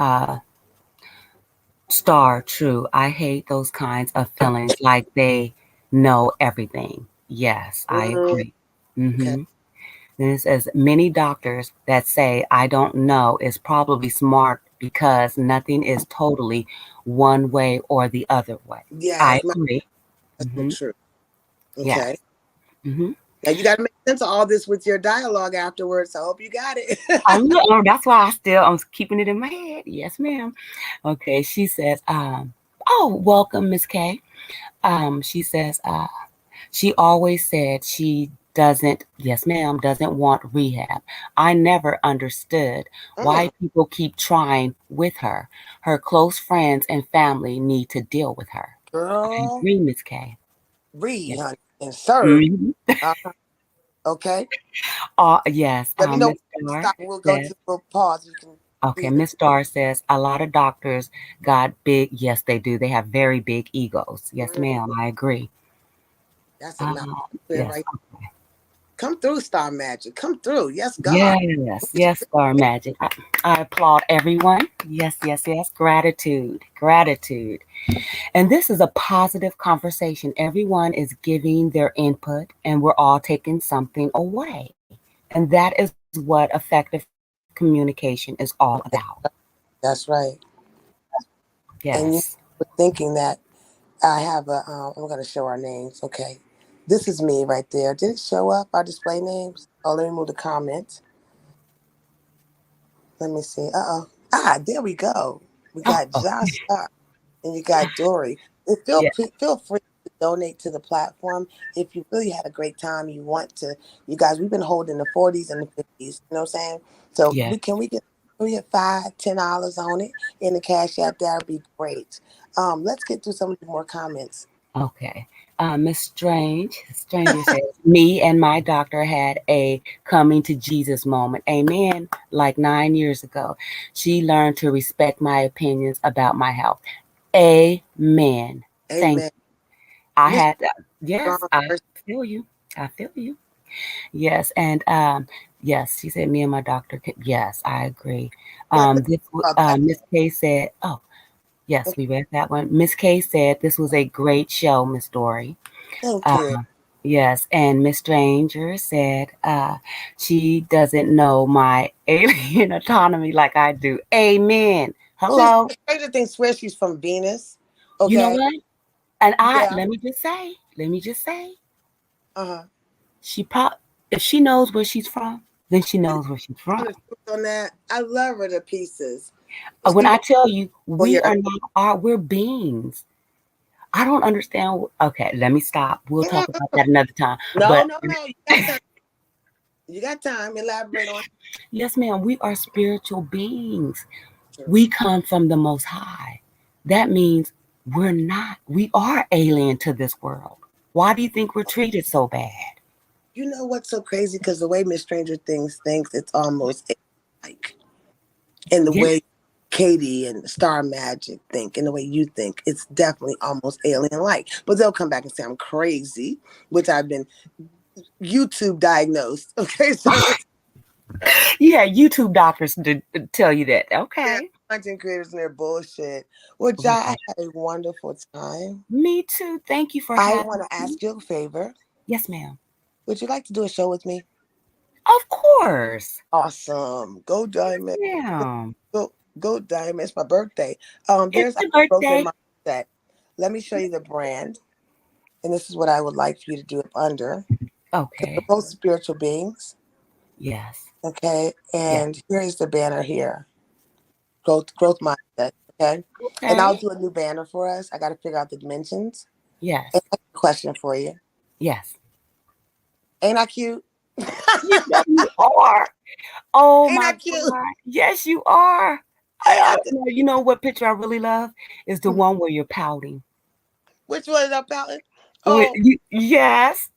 Star, true. I hate those kinds of feelings like they know everything. Yes, I Mm, agree. okay. Then it says many doctors that say I don't know is probably smart because nothing is totally one way or the other way. I Yes, agree. that's so hmm true. Okay. Yes. Mm-hmm. Now you got to make sense of all this with your dialogue afterwards. I hope you got it. That's why I'm keeping it in my head. Yes, ma'am. Okay. She says, oh, welcome, Miss K. She says, she always said she doesn't, yes, ma'am, doesn't want rehab. I never understood why Mm, people keep trying with her. Her close friends and family need to deal with her. I girl, agree, Miss K. read, Yes. honey, and serve. Mhm. Uh, okay. Yes. Let me know when Miss to Starr stop. We'll go says, to we'll pause. You can okay, do it. Miss Starr says a lot of doctors got big. Yes, they do. They have very big egos. Yes, Mm, ma'am. I agree. that's a Uh, mouth yes. right. Come through, Star Magic. Come through. Yes, God. Yes, yes, Star Magic. I applaud everyone. Yes, yes, yes. Gratitude, gratitude. And this is a positive conversation. Everyone is giving their input and we're all taking something away. And that is what effective communication is all about. That's right. And Yes. you were thinking that I have a. I'm going to show our names. Okay. This is me right there. Did it show up? Our display names. Oh, let me move the comments. Let me see. There we go. We Oh, got Josh and you got Dory. And yeah. feel free to donate to the platform if you really had a great time. You want to, you guys. We've been holding the 40s and the 50s. You know what I'm saying? So Yeah. we get $5, $10 on it in the cash app. That'd be great. Let's get through some of the more comments. Okay. Miss Stranger says, me and my doctor had a coming to Jesus moment. Amen. Like 9 years ago. She learned to respect my opinions about my health. Amen. Thank Amen. you. I Miss had, Strong, yes, I feel you. I feel you. Yes. And yes, she said, me and my doctor, yes, I agree. let This, that. Miss K said, oh, yes, we read that one. Miss K said, this was a great show, Miss Dory. Thank Uh, you. yes, and Miss Stranger said she doesn't know my alien autonomy like I do. Amen. She's Hello. Stranger Things swears she's from Venus. You know Okay. what? And Yeah. let me just say, Uh-huh. she probably if she knows where she's from, then she knows where she's from. On that. I love her to pieces. When She I tell you, oh we yeah. are not we're beings. I don't understand. Okay, let me stop. We'll talk about that another time. No, But no, no. You got time. You got time. Elaborate on yes, ma'am, we are spiritual beings. it. We come from the Most High. That means we are alien to this world. Why do you think we're treated so bad? You know what's so crazy? Because the way Miss Stranger Things thinks, it's almost like in the Yeah, way Katie and Star Magic think, in the way you think, it's definitely almost alien-like. But they'll come back and say I'm crazy, which I've been YouTube diagnosed. Okay, so yeah, YouTube doctors tell you that. yeah, Okay. content creators and their bullshit. Well, Jai, I had a wonderful time. Me too. Thank you for I having want to me. ask you a favor. Yes, ma'am. Would you like to do a show with me? Of course. Awesome. Go Diamond. Yeah. Go Diamond. It's my birthday. It's There's a your broken birthday. mindset. Let me show you the brand. And this is what I would like for you to do up under. We're Okay. both spiritual beings. Yes. Okay. Yes. And here is the banner here. Growth mindset. Okay. And I'll Okay. do a new banner for us. I gotta figure out the dimensions. Yes. And I have a question for you. Yes. Ain't I cute? You know you are. Oh Ain't my I cute? God. Yes, you are. Ain't I You know what picture I really love is the cute? one where you're pouting. Which one is I pouting? With Oh, you, yes,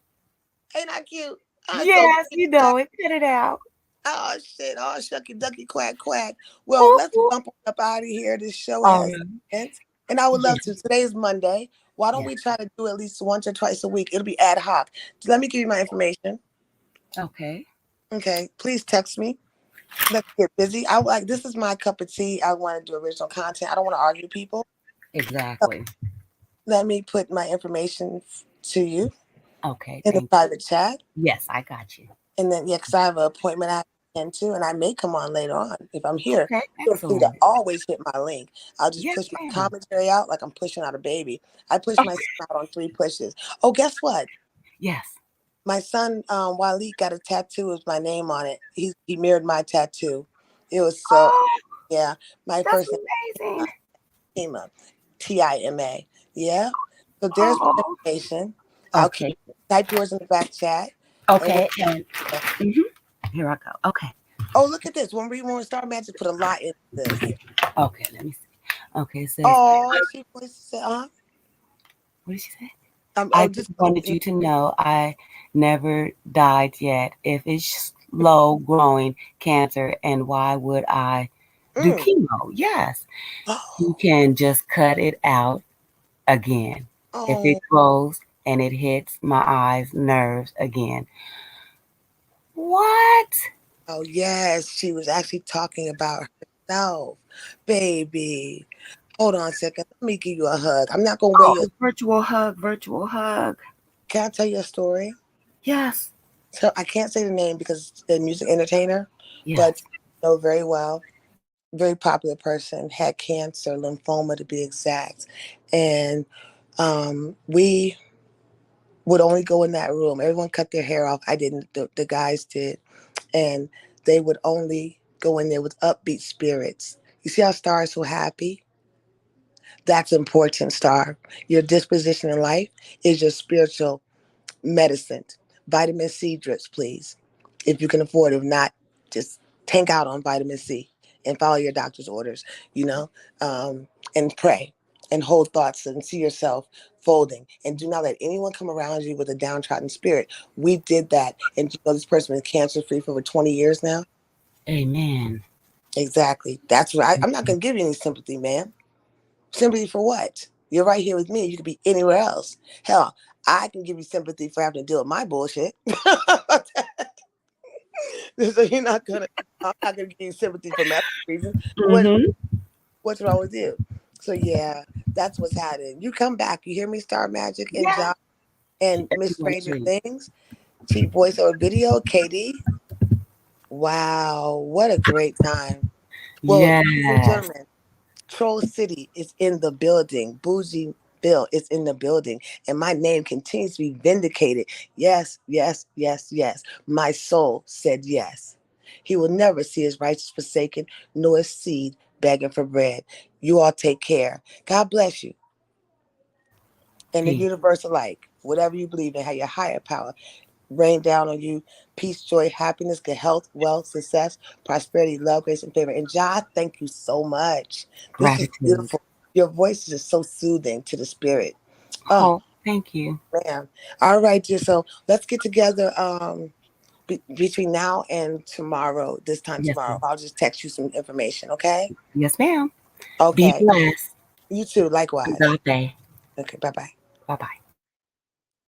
ain't I cute? I'm so yes, you cute. know it. Cut it out. Oh shit! Oh shucky ducky quack quack. Well, Ooh, let's ooh. bump up out of here. This show All has right. events, and I would Yes, love to. Today is Monday. Why don't yes. we try to do at least once or twice a week? It'll be ad hoc. Let me give you my information. Okay. Okay, please text me. Let's get busy. I like this is my cup of tea. I want to do original content. I don't want to argue people. So Exactly. let me put my information to you Okay. in the Thank you. private chat. Yes, I got you. And then, yeah, because I have an appointment I have to attend to, and I may come on later on. If I'm here, Okay. feel free to Excellent. always hit my link. I'll just Yes, push my ma'am. commentary out like I'm pushing out a baby. I push my son out on 3 pushes. Oh, guess what? Yes. My son, Waleed, got a tattoo with my name on it. He mirrored my tattoo. It was so, Oh, yeah. My that's first name amazing. Tima, Tima. Yeah. So there's my Oh, information. I'll keep okay. type yours in the back chat, and we'll. Okay. And mhm, here I go. Okay. Oh, look at this. When we want to start magic, put a lot into this. Okay. Let me see. Okay. It says, Oh, she voice said, what did she say? oh, I just just wanted you to know I never died yet. If it's slow growing cancer, and why would I do mm. chemo? Yes. You Oh, can just cut it out again. If it oh, grows and it hits my eyes, nerves again. What? oh, yes. She was actually talking about herself, baby. Hold on a second. Let me give you a hug. I'm not gonna weigh Oh, you. virtual hug, virtual hug. Can I tell you a story? Yes. So I can't say the name because it's a music entertainer, but Yes. I know very well. Very popular person, had cancer, lymphoma to be exact, and we would only go in that room. Everyone cut their hair off. I didn't. The guys did, and they would only go in there with upbeat spirits. You see how Star is so happy? That's important, Star. Your disposition in life is your spiritual medicine. Vitamin C drips, please, if you can afford it. If not, just tank out on vitamin C and follow your doctor's orders, you know, and pray and hold thoughts and see yourself folding. And do not let anyone come around you with a downtrodden spirit. We did that. And you know, this person is cancer free for over 20 years now. Amen. Exactly. That's right. I'm not going to give you any sympathy, man. Sympathy for what? You're right here with me. You could be anywhere else. Hell, I can give you sympathy for having to deal with my bullshit. So you're not gonna. I'm not gonna give you sympathy for medical reasons. Mm-hmm. What's wrong with you? So yeah, that's what's happening. You come back. You hear me, Star Magic and Yeah. Josh and Miss Everyone Stranger too. Things. Chief voice over video, Katie. Wow, what a great time. Well, ladies and Yes. gentlemen, Troll City is in the building. Bougie Bill is in the building. And my name continues to be vindicated. Yes, yes, yes, yes. My soul said yes. He will never see his righteous forsaken, nor his seed begging for bread. You all take care. God bless you. And the Peace. universe alike, whatever you believe in, how your higher power rain down on you peace, joy, happiness, good health, wealth, success, prosperity, love, grace, and favor. And John, thank you so much. This was Gratitude. beautiful. Your voice is just so soothing to the spirit. Oh, Oh, thank you. man. All right, dear. So let's get together between now and tomorrow, this time Yes, tomorrow. ma'am. I'll just text you some information, okay? Yes, ma'am. Be Okay. blessed. You too, likewise. God day. Okay, bye bye. Bye bye.